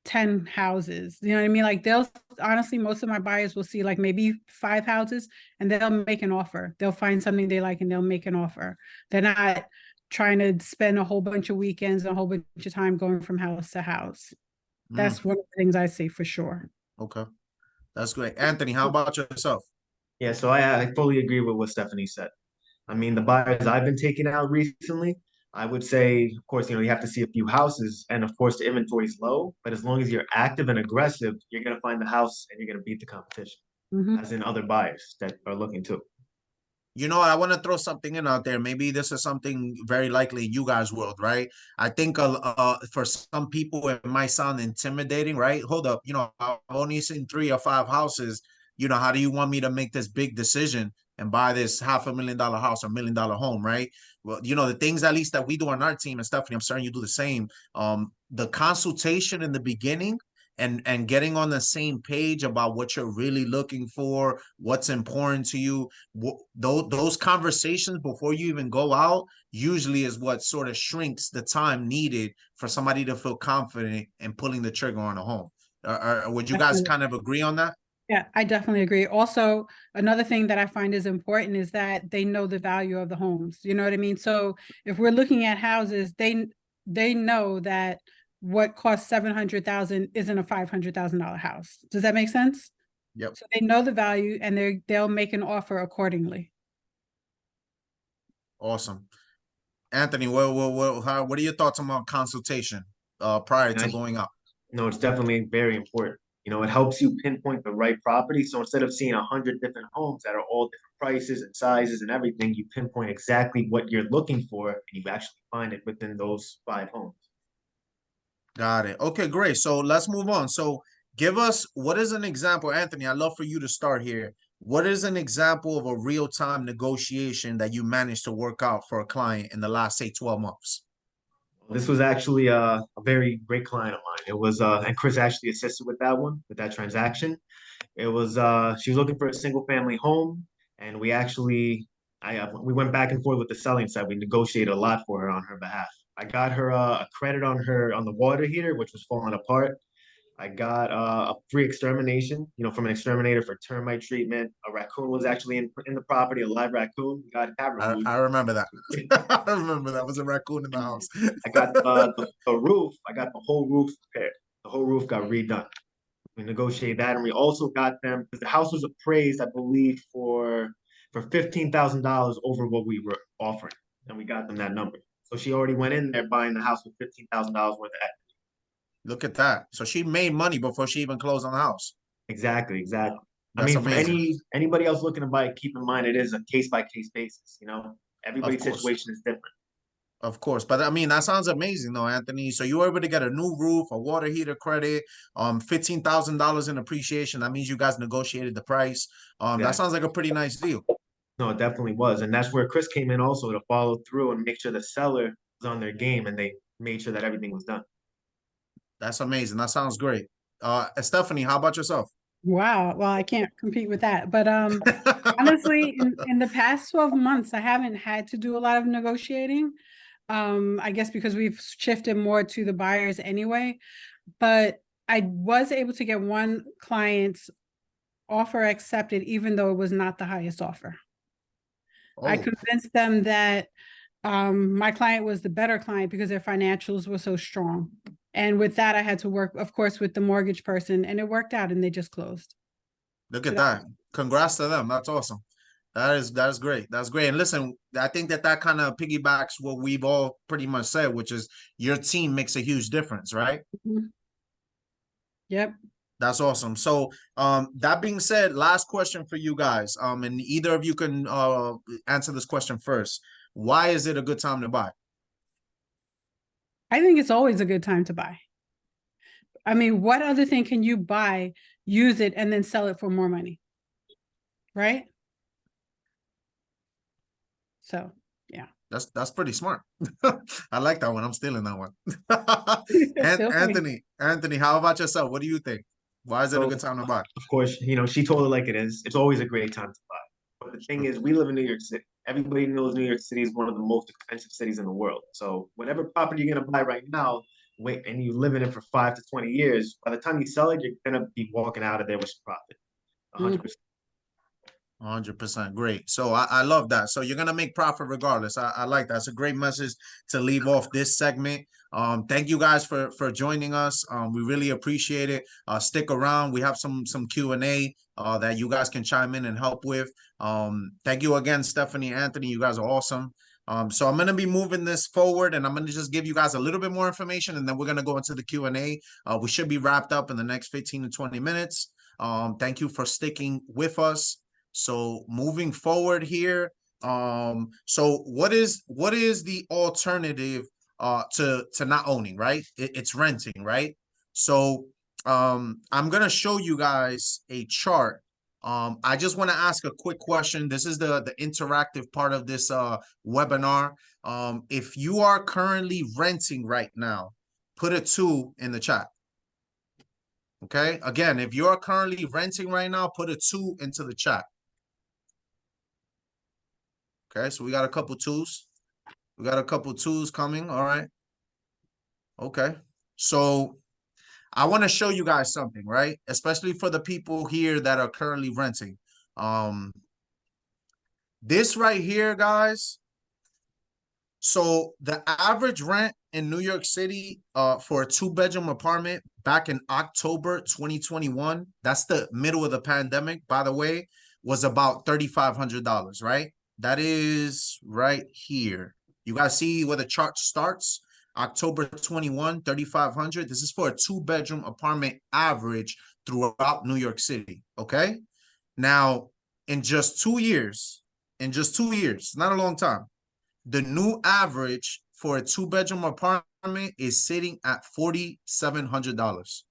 10 houses. You know what I mean? Like they'll honestly, most of my buyers will see like maybe 5 houses and they'll make an offer. They'll find something they like and they'll make an offer. They're not trying to spend a whole bunch of weekends and a whole bunch of time going from house to house. That's one of the things I see for sure. Okay. That's great. Anthony, how about yourself? Yeah, so I fully agree with what Stephanie said. I mean, the buyers I've been taking out recently, I would say, of course, you have to see a few houses, and of course, the inventory is low. But as long as you're active and aggressive, you're gonna find the house and you're gonna beat the competition, as in other buyers that are looking too. You know, I want to throw something in out there. Maybe this is something very likely you guys' world, right? I think for some people it might sound intimidating, right? Hold up, I've only seen 3 or 5 houses. How do you want me to make this big decision and buy this $500,000 house or $1 million home, right? Well, the things at least that we do on our team, and Stephanie, I'm certain you do the same. The consultation in the beginning and getting on the same page about what you're really looking for, what's important to you. Those conversations before you even go out usually is what sort of shrinks the time needed for somebody to feel confident in pulling the trigger on a home. Would you guys kind of agree on that? Yeah, I definitely agree. Also, another thing that I find is important is that they know the value of the homes. You know what I mean? So if we're looking at houses, they know that what costs 700,000 isn't a $500,000 house. Does that make sense? Yep. So they know the value and they'll make an offer accordingly. Awesome. Anthony, what are your thoughts on consultation prior to going out? No, it's definitely very important. It helps you pinpoint the right property. So instead of seeing 100 different homes that are all different prices and sizes and everything, you pinpoint exactly what you're looking for and you actually find it within those 5 homes. Got it. Okay, great. So let's move on. So give us, what is an example, Anthony? I'd love for you to start here. What is an example of a real-time negotiation that you managed to work out for a client in the last, say, 12 months? This was actually a very great client of mine. It was, and Chris actually assisted with that transaction. It was, she was looking for a single family home, and we went back and forth with the selling side. We negotiated a lot for her on her behalf. I got her a credit on the water heater, which was falling apart. I got a free extermination, from an exterminator for termite treatment. A raccoon was actually in the property, a live raccoon. We got that removed. I remember that. I remember that was a raccoon in the house. I got the roof. I got the whole roof repaired. The whole roof got redone. We negotiated that, and we also got them because the house was appraised, I believe, for $15,000 over what we were offering, and we got them that number. So she already went in there buying the house with $15,000 worth of equity. Look at that. So she made money before she even closed on the house. Exactly. That's I mean, amazing. for anybody else looking to buy it, keep in mind it is a case by case basis. Everybody's situation is different. Of course, but I mean that sounds amazing, though, Anthony. So you were able to get a new roof, a water heater credit, $15,000 in appreciation. That means you guys negotiated the price. That sounds like a pretty nice deal. No, it definitely was, and that's where Chris came in also to follow through and make sure the seller was on their game and they made sure that everything was done. That's amazing. That sounds great. Stephanie, how about yourself? Wow. Well, I can't compete with that. But honestly, in the past 12 months, I haven't had to do a lot of negotiating. I guess because we've shifted more to the buyers anyway. But I was able to get one client's offer accepted, even though it was not the highest offer. I convinced them that my client was the better client because their financials were so strong. And with that, I had to work, of course, with the mortgage person, and it worked out and they just closed. Look at that. Congrats to them. That's awesome. That is great. That's great. And listen, I think that kind of piggybacks what we've all pretty much said, which is your team makes a huge difference, right? Mm-hmm. Yep. That's awesome. So that being said, last question for you guys. And either of you can answer this question first. Why is it a good time to buy? I think it's always a good time to buy. I mean, what other thing can you buy, use it, and then sell it for more money? Right? So, yeah. That's pretty smart. I like that one. I'm stealing that one. Feel free. Anthony, how about yourself? What do you think? Why is it a So, good time to buy? of course, she told it like it is. It's always a great time to buy. But the thing is, we live in New York City. Everybody knows New York City is one of the most expensive cities in the world. So whatever property you're gonna buy right now, wait, and you live in it for 5 to 20 years, by the time you sell it, you're gonna be walking out of there with some profit. 100%. 100%. Great. So I love that. So you're gonna make profit regardless. I like that. It's a great message to leave off this segment. Thank you guys for joining us. We really appreciate it. Stick around. We have some Q&A that you guys can chime in and help with. Thank you again, Stephanie, Anthony. You guys are awesome. So I'm gonna be moving this forward, and I'm gonna just give you guys a little bit more information, and then we're gonna go into the Q&A. We should be wrapped up in the next 15 to 20 minutes. Thank you for sticking with us. So moving forward here, so what is the alternative to not owning, right? It's renting, right? So I'm gonna show you guys a chart. I just want to ask a quick question. This is the interactive part of this webinar. If you are currently renting right now, put a 2 in the chat. Okay, again, if you're currently renting right now, put a 2 into the chat. Okay, so we got a couple 2s. We got a couple 2s coming. All right. Okay. So I want to show you guys something, right? Especially for the people here that are currently renting. This right here, guys. So the average rent in New York City for a 2-bedroom apartment back in October 2021, that's the middle of the pandemic, by the way, was about $3,500, right? That is right here. You guys see where the chart starts? October 21, 3,500. This is for a 2-bedroom apartment average throughout New York City, okay? Now, in just 2 years, not a long time, the new average for a 2-bedroom apartment is sitting at $4,700.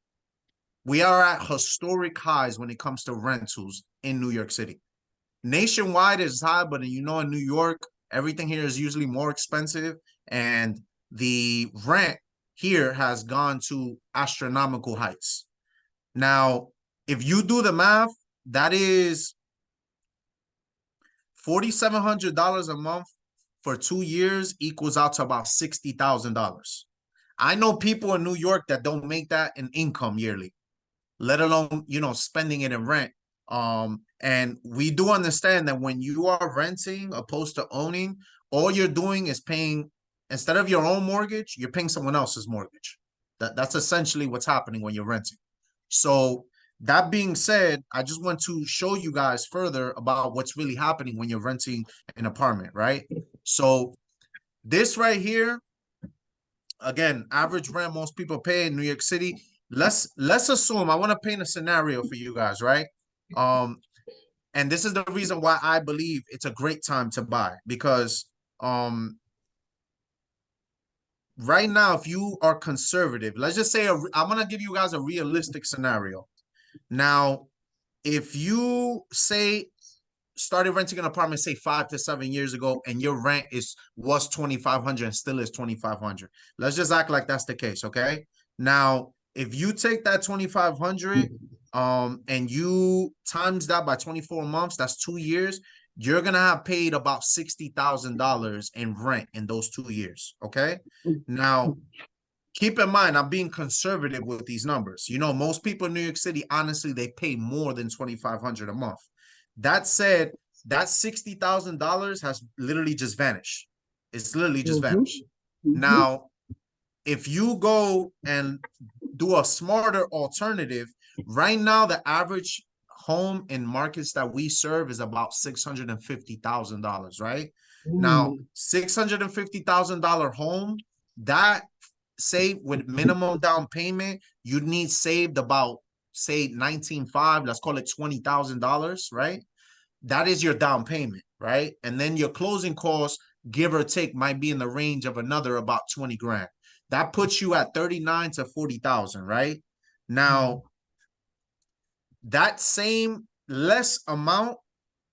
We are at historic highs when it comes to rentals in New York City. Nationwide is high, but in New York, everything here is usually more expensive, and the rent here has gone to astronomical heights. Now, if you do the math, that is $4,700 a month for 2 years equals out to about $60,000. I know people in New York that don't make that in income yearly, let alone, spending it in rent. And we do understand that when you are renting opposed to owning, all you're doing is paying, instead of your own mortgage, you're paying someone else's mortgage. That's essentially what's happening when you're renting. So that being said, I just want to show you guys further about what's really happening when you're renting an apartment, right? So this right here, again, average rent most people pay in New York City. Let's assume, I want to paint a scenario for you guys, right? And this is the reason why I believe it's a great time to buy, because right now, if you are conservative, let's just say I'm gonna give you guys a realistic scenario. Now, if you started renting an apartment, say 5 to 7 years ago, and your rent was $2,500 and still is $2,500. Let's just act like that's the case, okay? Now, if you take that $2,500 and you times that by 24 months, that's 2 years, you're gonna have paid about $60,000 in rent in those 2 years, okay? Now, keep in mind, I'm being conservative with these numbers. Most people in New York City, honestly, they pay more than $2,500 a month. That said, that $60,000 has literally just vanished. It's literally just vanished. Now, if you go and do a smarter alternative, right now, the average home in markets that we serve is about $650,000, right? Now, $650,000 home, that, say, with minimum down payment, you'd need saved about, say, $19,500, let's call it $20,000, right? That is your down payment, right? And then your closing costs, give or take, might be in the range of another about 20 grand. that puts you at 39 to 40,000, right? Now, that same less amount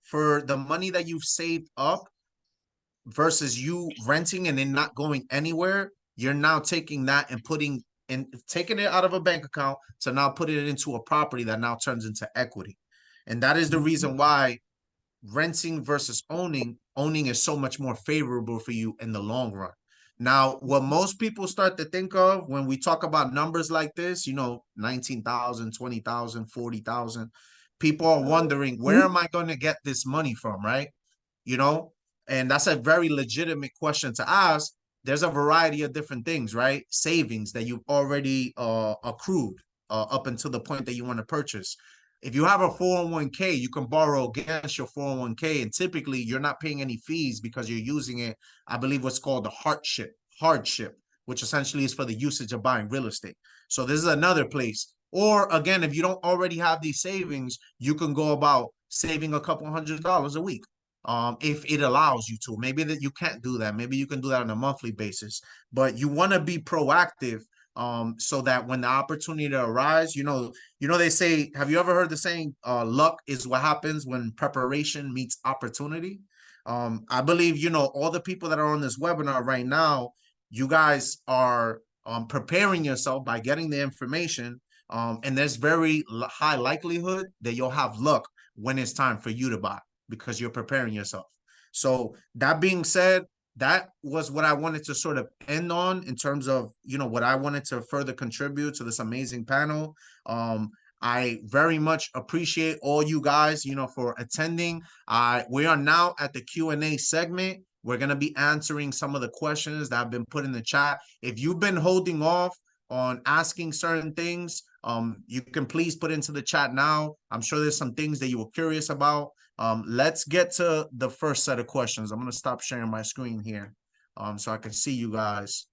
for the money that you've saved up versus you renting and then not going anywhere, you're now taking that and taking it out of a bank account to now put it into a property that now turns into equity. And that is the reason why renting versus owning is so much more favorable for you in the long run. Now, what most people start to think of when we talk about numbers like this, 19,000, 20,000, 40,000, people are wondering, where am I going to get this money from, right? And that's a very legitimate question to ask. There's a variety of different things, right? Savings that you've already accrued up until the point that you want to purchase. If you have a 401k, you can borrow against your 401k, and typically you're not paying any fees because you're using it, I believe what's called the hardship, which essentially is for the usage of buying real estate. So this is another place. Or again, if you don't already have these savings, you can go about saving a couple $100s a week. If it allows you to. Maybe that you can't do that. Maybe you can do that on a monthly basis, but you want to be proactive so that when the opportunity arises, they say, have you ever heard the saying, luck is what happens when preparation meets opportunity? I believe, all the people that are on this webinar right now, you guys are preparing yourself by getting the information, and there's very high likelihood that you'll have luck when it's time for you to buy, because you're preparing yourself. So that being said, that was what I wanted to sort of end on in terms of, what I wanted to further contribute to this amazing panel. I very much appreciate all you guys, for attending. We are now at the Q&A segment. We're going to be answering some of the questions that have been put in the chat. If you've been holding off on asking certain things, you can please put into the chat now. I'm sure there's some things that you were curious about. Let's get to the first set of questions. I'm going to stop sharing my screen here so I can see you guys.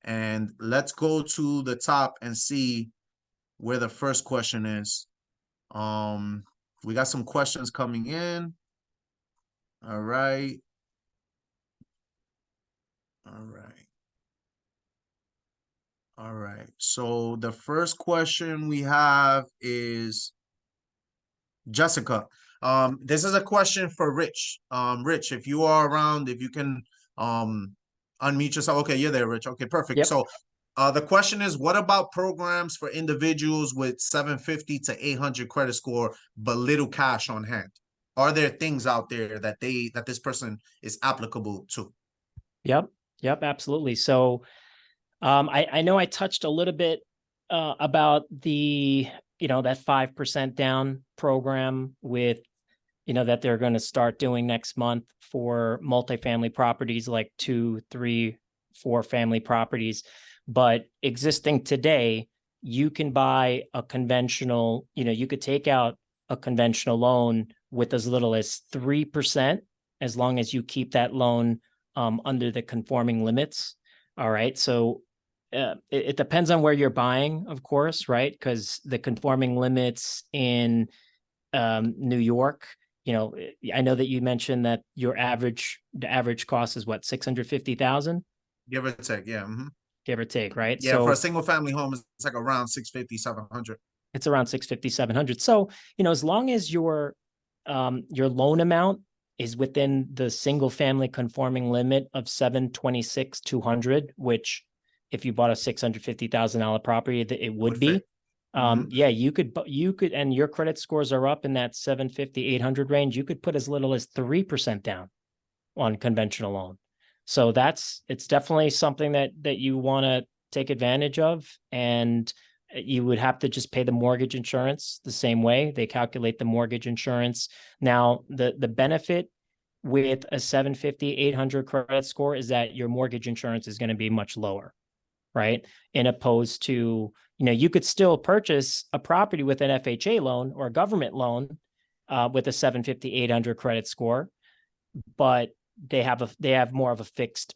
And let's go to the top and see where the first question is. We got some questions coming in. All right. All right. So the first question we have is Jessica. This is a question for Rich. Rich, if you are around, if you can unmute yourself. Okay, you're there, Rich. Okay, perfect. Yep. So the question is, what about programs for individuals with 750 to 800 credit score but little cash on hand? Are there things out there that this person is applicable to? Yep, absolutely. So I know I touched a little bit about the that 5% down program with that they're going to start doing next month for multifamily properties, like 2, 3, 4 family properties. But existing today, you can buy a conventional, you could take out a conventional loan with as little as 3%, as long as you keep that loan under the conforming limits. All right. So it depends on where you're buying, of course, right? Because the conforming limits in New York, I know that you mentioned that the average cost is what, 650,000? Give or take, yeah. Mm-hmm. Give or take, right? Yeah, so for a single family home, it's like around 650, 700. It's around 650, 700. So, as long as your loan amount is within the single family conforming limit of 726, 200, which if you bought a $650,000 property, it would be. Yeah, you could, and your credit scores are up in that 750, 800 range. You could put as little as 3% down on conventional loan. So it's definitely something that you want to take advantage of. And you would have to just pay the mortgage insurance the same way. They calculate the mortgage insurance. Now, the benefit with a 750, 800 credit score is that your mortgage insurance is going to be much lower, right? In opposed to, you could still purchase a property with an FHA loan or a government loan with a 750, 800 credit score, but they have more of a fixed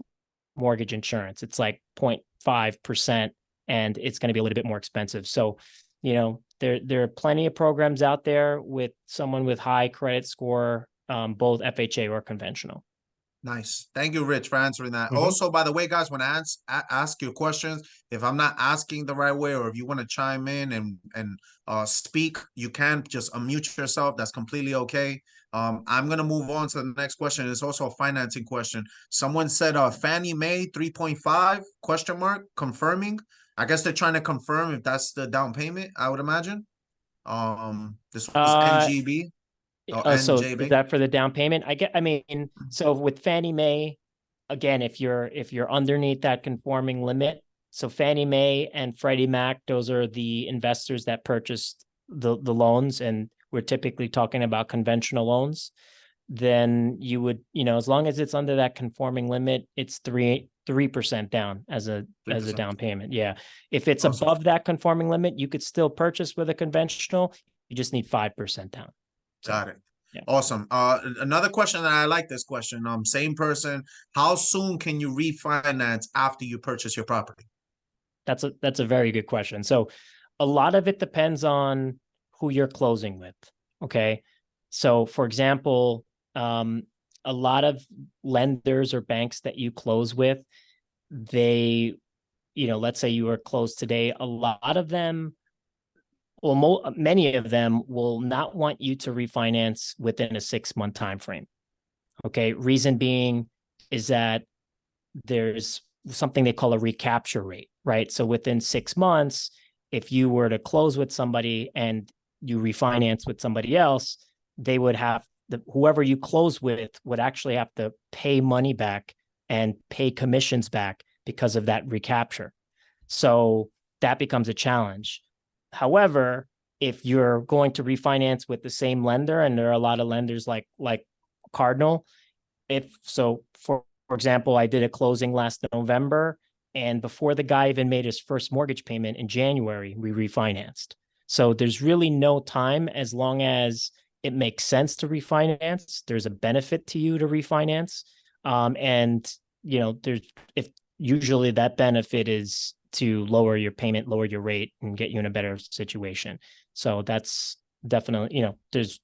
mortgage insurance. It's like 0.5%, and it's going to be a little bit more expensive. So, there are plenty of programs out there with someone with high credit score, both FHA or conventional. Nice. Thank you, Rich, for answering that. Mhm. Also, by the way, guys, when I ask your questions, if I'm not asking the right way, or if you want to chime in and speak, you can just unmute yourself. That's completely okay. I'm gonna move on to the next question. It's also a financing question. Someone said Fannie Mae 3.5 question mark confirming. I guess they're trying to confirm if that's the down payment, I would imagine. This was NGB or Oh, so is NJB. that for the down payment? I mean, so with Fannie Mae, again, if you're underneath that conforming limit, so Fannie Mae and Freddie Mac, those are the investors that purchased the loans, and we're typically talking about conventional loans. Then you would, as long as it's under that conforming limit, it's 3% down as a 3%. down payment. Yeah. If it's Awesome. above that conforming limit, you could still purchase with a conventional. You just need 5% down. Got it. Yeah. Awesome. Another question that I like this question. Same person. How soon can you refinance after you purchase your property? That's a very good question. So a lot of it depends on who you're closing with. Okay. So for example, a lot of lenders or banks that you close with, they, let's say you were closed today, a lot of them, well, many of them will not want you to refinance within a 6-month time frame. Okay. Reason being is that there's something they call a recapture rate, right? So within 6 months, if you were to close with somebody and you refinance with somebody else, they would have whoever you close with would actually have to pay money back and pay commissions back because of that recapture. So that becomes a challenge. However, if you're going to refinance with the same lender, and there are a lot of lenders like Cardinal, for example, I did a closing last November, and before the guy even made his first mortgage payment in January, we refinanced. So there's really no time, as long as it makes sense to refinance. There's a benefit to you to refinance. And if usually that benefit is to lower your payment, lower your rate, and get you in a better situation. So that's definitely, there's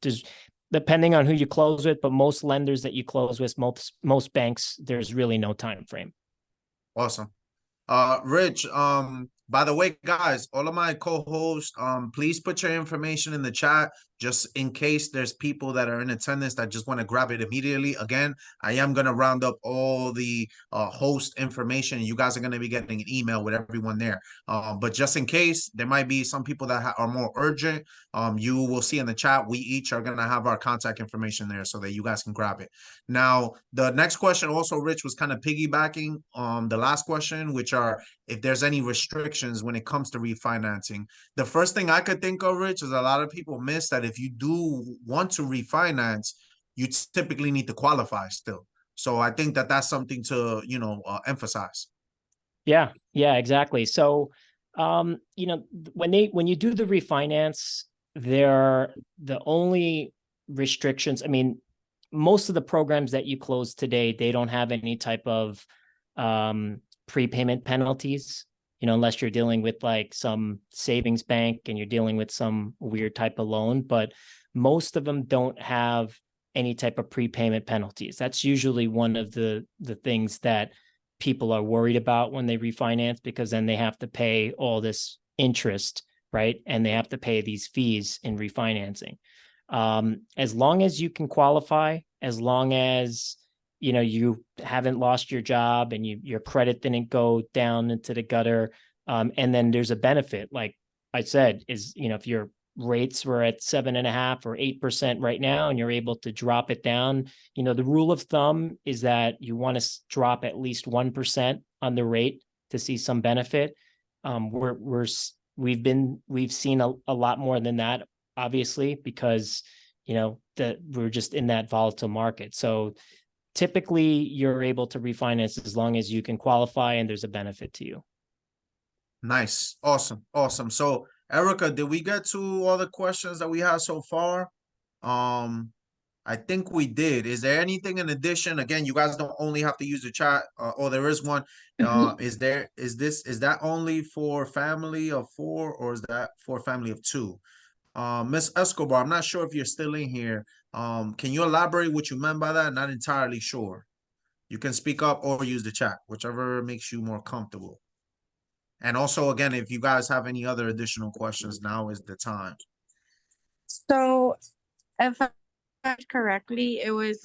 depending on who you close with, but most lenders that you close with, most banks, there's really no time frame. Awesome. Rich, by the way, guys, all of my co-hosts, please put your information in the chat just in case there's people that are in attendance that just want to grab it immediately. Again, I am going to round up all the host information. You guys are going to be getting an email with everyone there. But just in case, there might be some people that are more urgent. You will see in the chat, we each are going to have our contact information there so that you guys can grab it. Now, the next question also, Rich, was kind of piggybacking on the last question, which are if there's any restrictions when it comes to refinancing. The first thing I could think of, Rich, is a lot of people miss that if you do want to refinance, you typically need to qualify still. So I think that that's something to, emphasize. Yeah, exactly. So, when you do the refinance, the only restrictions, I mean, most of the programs that you close today, they don't have any type of prepayment penalties, unless you're dealing with like some savings bank and you're dealing with some weird type of loan, but most of them don't have any type of prepayment penalties. That's usually one of the things that people are worried about when they refinance, because then they have to pay all this interest, right? And they have to pay these fees in refinancing. As long as you can qualify, as long as you haven't lost your job and your credit didn't go down into the gutter, and then there's a benefit, like I said, is if your rates were at 7.5% or 8% right now, and you're able to drop it down, the rule of thumb is that you want to drop at least 1% on the rate to see some benefit. We've seen a lot more than that, obviously, because we're just in that volatile market. So typically you're able to refinance as long as you can qualify and there's a benefit to you. Nice. Awesome. So Erica, did we get to all the questions that we have so far? I think we did. Is there anything in addition? Again, you guys don't only have to use the chat. There is one. Is that only for family of 4, or is that for family of 2? Miss Escobar, I'm not sure if you're still in here. Can you elaborate what you meant by that? Not entirely sure. You can speak up or use the chat, whichever makes you more comfortable. And also, again, if you guys have any other additional questions, now is the time. So if I heard correctly, it was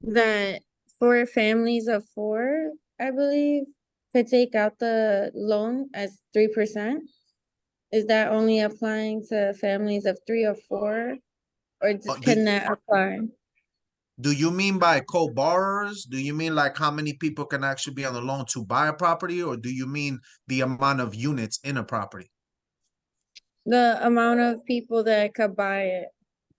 the for families of four, I believe, could take out the loan as 3%. Is that only applying to families of three or four, or can that apply? Do you mean by co-borrowers? Do you mean like how many people can actually be on the loan to buy a property, or do you mean the amount of units in a property? The amount of people that could buy it.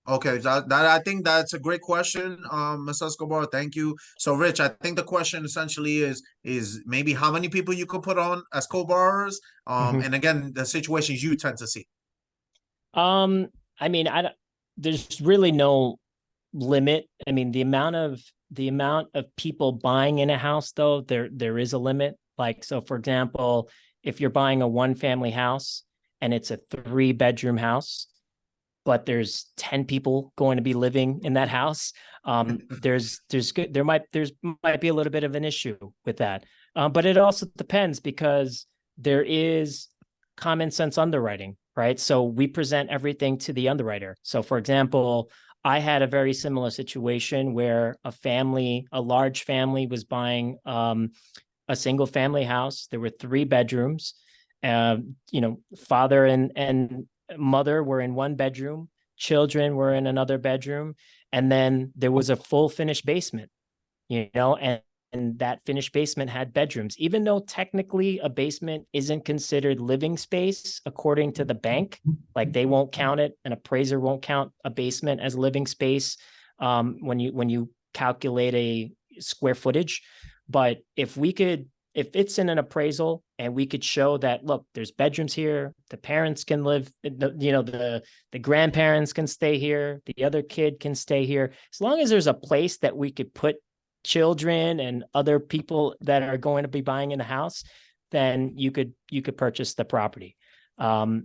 Okay, that I think that's a great question, Ms. Escobar. Thank you. So, Rich, I think the question essentially is maybe how many people you could put on as co-borrowers, and again, the situations you tend to see. I mean, there's really no limit. I mean, the amount of people buying in a house, though, there is a limit. Like, so for example, if you're buying a 1-family house and it's a 3-bedroom house, but there's 10 people going to be living in that house, there might be a little bit of an issue with that. But it also depends, because there is common sense underwriting, right? So we present everything to the underwriter. So for example, I had a very similar situation where a large family was buying a single family house. There were 3 bedrooms. Father and mother were in 1 bedroom, children were in another bedroom, and then there was a full finished basement, and that finished basement had bedrooms, even though technically a basement isn't considered living space according to the bank. Like, they won't count it. An appraiser won't count a basement as living space when you calculate a square footage. But if it's in an appraisal and we could show that, look, there's bedrooms here, the parents can live, the grandparents can stay here, the other kid can stay here, as long as there's a place that we could put children and other people that are going to be buying in the house, then you could purchase the property. Okay.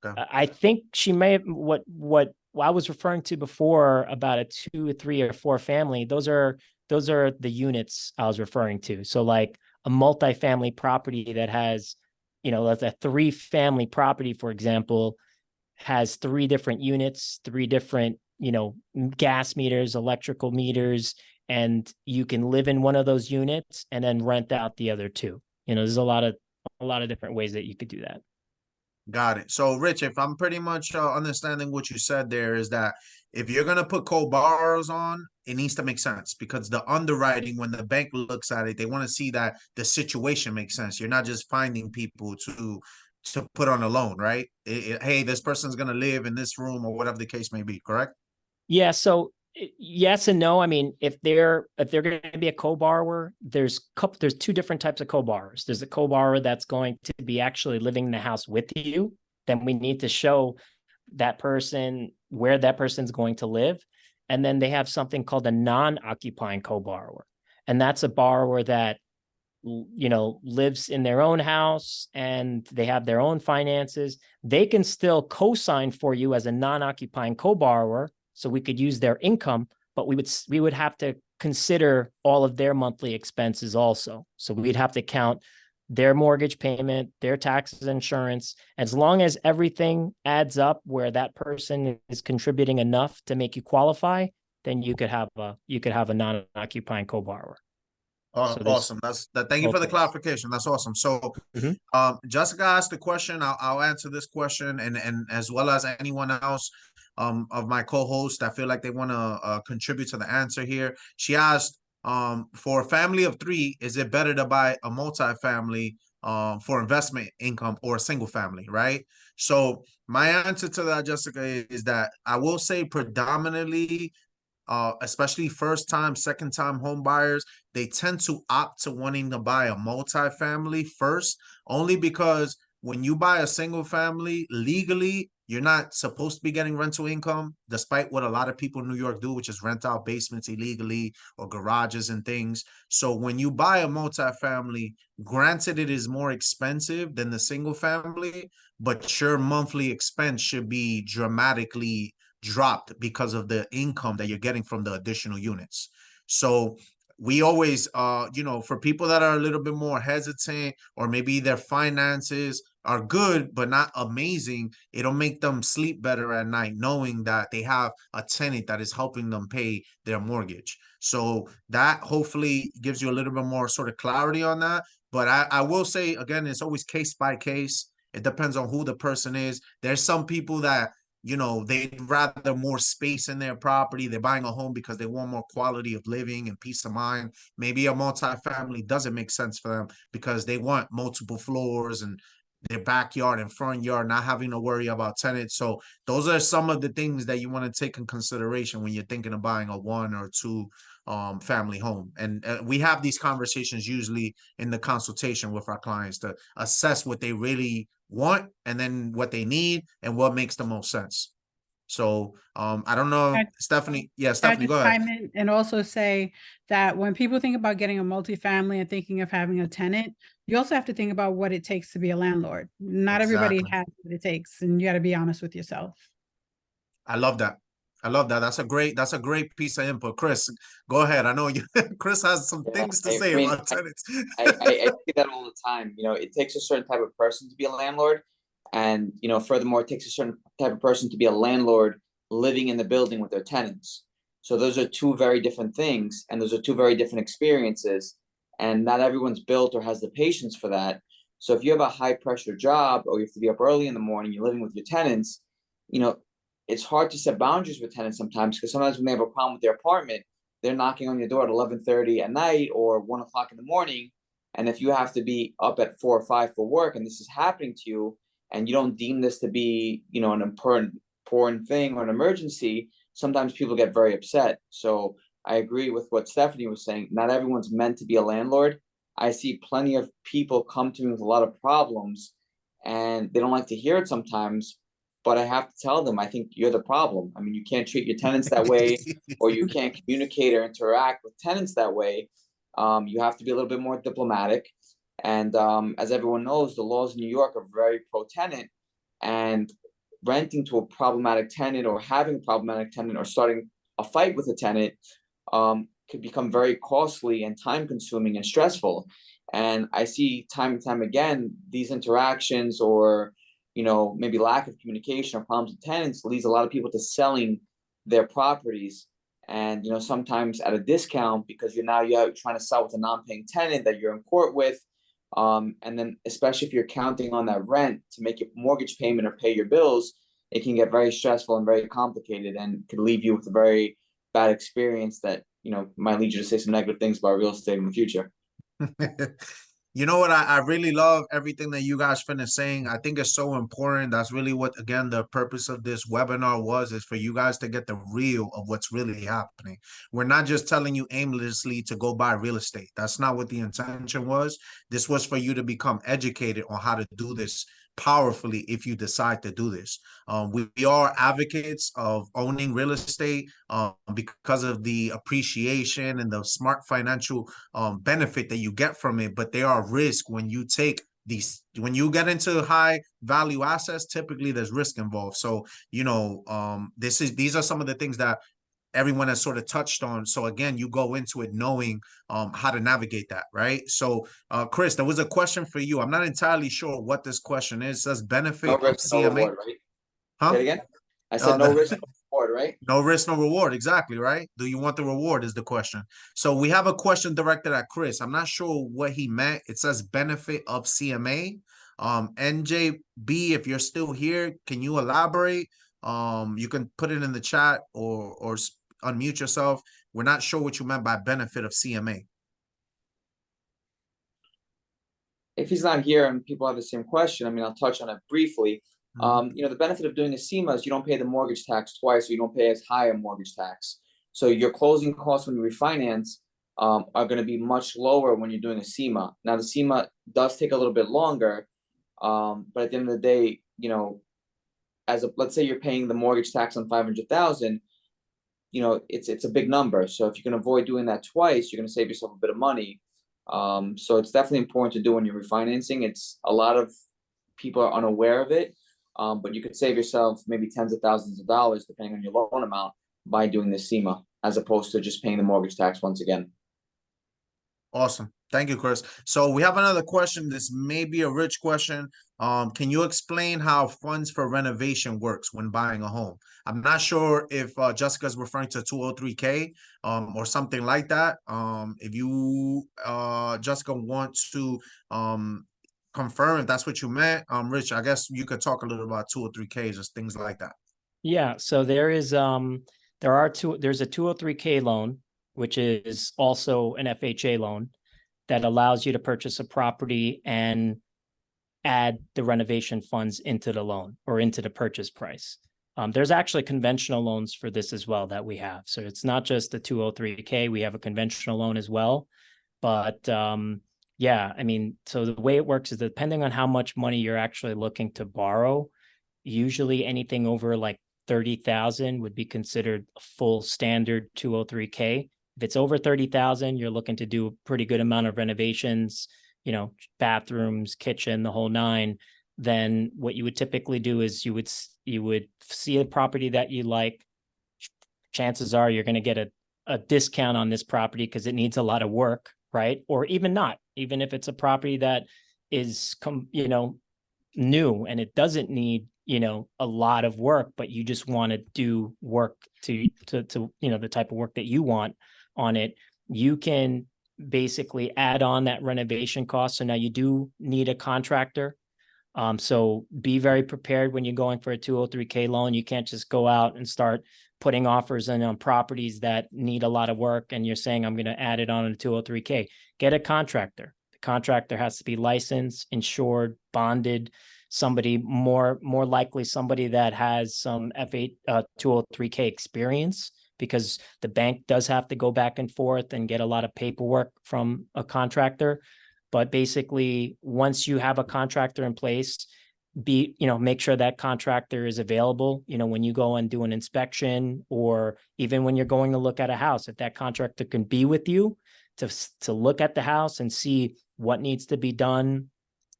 I think she may have what I was referring to before about a 2, 3, or 4 family. Those are the units I was referring to. So like a multifamily property that has, that's a 3-family property, for example, has 3 different units, 3 different, gas meters, electrical meters, and you can live in one of those units and then rent out the other 2. There's a lot of different ways that you could do that. Got it. So, Rich, if I'm pretty much understanding what you said there, is that if you're going to put co-borrowers on, it needs to make sense, because the underwriting, when the bank looks at it, they want to see that the situation makes sense. You're not just finding people to put on a loan, right? Hey, this person's going to live in this room, or whatever the case may be, correct? Yeah. So yes and no. I mean, if they're going to be a co-borrower, there's 2 different types of co-borrowers. There's a co-borrower that's going to be actually living in the house with you. Then we need to show that person where that person's going to live. And then they have something called a non-occupying co-borrower. And that's a borrower that, lives in their own house and they have their own finances. They can still co-sign for you as a non-occupying co-borrower. So we could use their income, but we would have to consider all of their monthly expenses also. So we'd have to count their mortgage payment, their taxes, insurance. As long as everything adds up where that person is contributing enough to make you qualify, then you could have a non-occupying co-borrower. Oh, so awesome. Thank you for the clarification. That's awesome. So Jessica asked the question. I'll answer this question, and as well as anyone else of my co-hosts, I feel like they want to contribute to the answer here. She asked, for a family of 3, is it better to buy a multifamily for investment income, or a single family, right? So my answer to that, Jessica, is that I will say predominantly, especially first-time, second-time home buyers, they tend to opt to wanting to buy a multifamily first, only because when you buy a single family, legally, you're not supposed to be getting rental income, despite what a lot of people in New York do, which is rent out basements illegally or garages and things. So when you buy a multifamily, granted, it is more expensive than the single family, but your monthly expense should be dramatically dropped because of the income that you're getting from the additional units. So we always, for people that are a little bit more hesitant, or maybe their finances are good but not amazing, it'll make them sleep better at night knowing that they have a tenant that is helping them pay their mortgage. So that hopefully gives you a little bit more sort of clarity on that. But I will say again, it's always case by case. It depends on who the person is. There's some people that, they'd rather more space in their property. They're buying a home because they want more quality of living and peace of mind. Maybe a multifamily doesn't make sense for them because they want multiple floors and their backyard and front yard, not having to worry about tenants. So those are some of the things that you want to take in consideration when you're thinking of buying a 1 or 2 family home. And we have these conversations usually in the consultation with our clients to assess what they really want and then what they need and what makes the most sense. So I don't know, Stephanie. Yeah, Stephanie, go ahead. And also say that when people think about getting a multifamily and thinking of having a tenant, you also have to think about what it takes to be a landlord. Not everybody has what it takes, and you got to be honest with yourself. I love that. That's a great piece of input. Chris, go ahead. I know you Chris has some things to say about tenants. I see that all the time. It takes a certain type of person to be a landlord. And, furthermore, it takes a certain type of person to be a landlord living in the building with their tenants. So those are two very different things, and those are two very different experiences. And not everyone's built or has the patience for that. So if you have a high pressure job, or you have to be up early in the morning, you're living with your tenants, it's hard to set boundaries with tenants sometimes, because sometimes when they have a problem with their apartment, they're knocking on your door at 11:30 at night or 1 o'clock in the morning. And if you have to be up at 4 or 5 for work, and this is happening to you, and you don't deem this to be, an important thing or an emergency, sometimes people get very upset. So I agree with what Stephanie was saying. Not everyone's meant to be a landlord. I see plenty of people come to me with a lot of problems, and they don't like to hear it sometimes, but I have to tell them, I think you're the problem. I mean, you can't treat your tenants that way, or you can't communicate or interact with tenants that way. You have to be a little bit more diplomatic. And as everyone knows, the laws in New York are very pro-tenant, and renting to a problematic tenant, or having a problematic tenant, or starting a fight with a tenant could become very costly and time-consuming and stressful. And I see time and time again, these interactions, or maybe lack of communication or problems with tenants, leads a lot of people to selling their properties, and sometimes at a discount, because you're trying to sell with a non-paying tenant that you're in court with. And then especially if you're counting on that rent to make your mortgage payment or pay your bills, it can get very stressful and very complicated, and could leave you with a very bad experience that, might lead you to say some negative things about real estate in the future. You know what? I really love everything that you guys finished saying. I think it's so important. That's really what, again, the purpose of this webinar is for you guys to get the real of what's really happening. We're not just telling you aimlessly to go buy real estate. That's not what the intention was. This was for you to become educated on how to do this powerfully if you decide to do this. We are advocates of owning real estate because of the appreciation and the smart financial benefit that you get from it, but there are risks when you take when you get into high value assets. Typically there's risk involved. So these are some of the things that everyone has sort of touched on. So again, you go into it knowing how to navigate that, right? So Chris, there was a question for you. I'm not entirely sure what this question is. It says benefit No of risk, CMA. no reward, right? Huh? Say it again? I said no risk, no reward, right? No risk, no reward. Exactly, right? Do you want the reward is the question. So we have a question directed at Chris. I'm not sure what he meant. It says benefit of CMA. NJB, if you're still here, can you elaborate? You can put it in the chat or unmute yourself. We're not sure what you meant by benefit of CMA. If he's not here and people have the same question, I mean, I'll touch on it briefly. The benefit of doing the CMA is you don't pay the mortgage tax twice, so you don't pay as high a mortgage tax. So your closing costs when you refinance are going to be much lower when you're doing a CMA. Now, the CMA does take a little bit longer, but at the end of the day, let's say you're paying the mortgage tax on $500,000, it's a big number. So if you can avoid doing that twice, you're going to save yourself a bit of money. So it's definitely important to do when you're refinancing. It's a lot of people are unaware of it, but you could save yourself maybe tens of thousands of dollars depending on your loan amount by doing the CMA, as opposed to just paying the mortgage tax once again. Awesome. Thank you, Chris. So we have another question. This may be a Rich question. Can you explain how funds for renovation works when buying a home? I'm not sure if Jessica's referring to 203K or something like that. If you Jessica wants to confirm if that's what you meant, Rich, I guess you could talk a little about 203Ks or things like that. Yeah, so there's a 203K loan, which is also an FHA loan that allows you to purchase a property and add the renovation funds into the loan or into the purchase price. There's actually conventional loans for this as well that we have. So it's not just the 203K, we have a conventional loan as well. But yeah, I mean, so the way it works is depending on how much money you're actually looking to borrow, usually anything over like 30,000 would be considered a full standard 203K. If it's over 30,000, you're looking to do a pretty good amount of renovations, you know, bathrooms, kitchen, the whole nine. Then what you would typically do is you would see a property that you like. Chances are you're going to get a discount on this property because it needs a lot of work, right? Or even not, even if it's a property that is, you know, new and it doesn't need, you know, a lot of work, but you just want to do work to you know, the type of work that you want on it, you can basically add on that renovation cost. So now you do need a contractor. So be very prepared when you're going for a 203K loan. You can't just go out and start putting offers in on properties that need a lot of work and you're saying, I'm going to add it on a 203K. Get a contractor. The contractor has to be licensed, insured, bonded, somebody more likely somebody that has some 203K experience, because the bank does have to go back and forth and get a lot of paperwork from a contractor. But basically, once you have a contractor in place, make sure that contractor is available, you know, when you go and do an inspection, or even when you're going to look at a house, if that contractor can be with you to look at the house and see what needs to be done,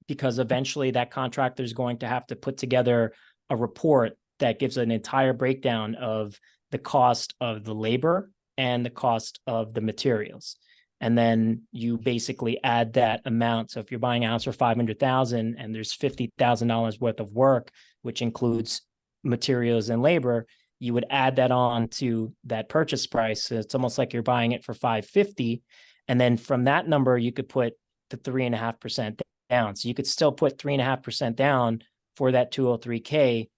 because eventually that contractor is going to have to put together a report that gives an entire breakdown of the cost of the labor and the cost of the materials. And then you basically add that amount. So if you're buying a house for $500,000 and there's $50,000 worth of work, which includes materials and labor, you would add that on to that purchase price. So it's almost like you're buying it for $550,000. And then from that number, you could put the 3.5% down. So you could still put 3.5% down for that 203K,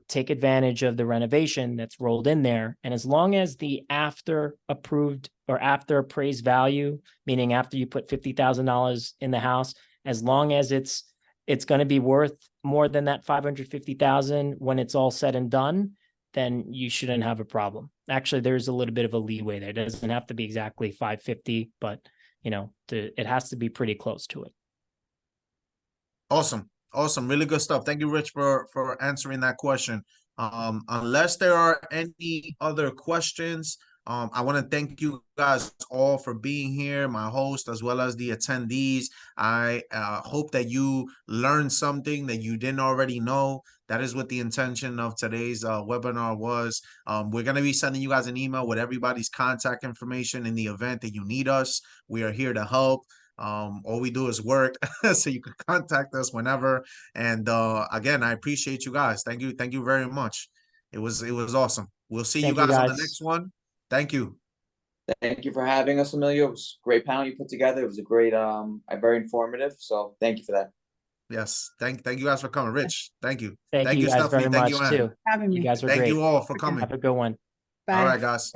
take advantage of the renovation that's rolled in there. And as long as the after approved or after appraised value, meaning after you put $50,000 in the house, as long as it's going to be worth more than that $550,000 when it's all said and done, then you shouldn't have a problem. Actually, there's a little bit of a leeway there. It doesn't have to be exactly 550, but you know, it has to be pretty close to it. Awesome. Awesome. Really good stuff. Thank you, Rich, for answering that question. Unless there are any other questions, I want to thank you guys all for being here, my host, as well as the attendees. I hope that you learned something that you didn't already know. That is what the intention of today's webinar was. We're going to be sending you guys an email with everybody's contact information in the event that you need us. We are here to help. All we do is work, so you can contact us whenever. And again, I appreciate you guys. Thank you very much. It was awesome. We'll see you guys on the next one. Thank you. Thank you for having us, Emilio. It was a great panel you put together. It was a great very informative, so thank you for that. Yes, thank you guys for coming. Rich, thank you. Thank you guys very much too. Having me. You guys were great. great. You all for coming. Have a good one. Bye. All right, guys.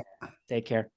Take care.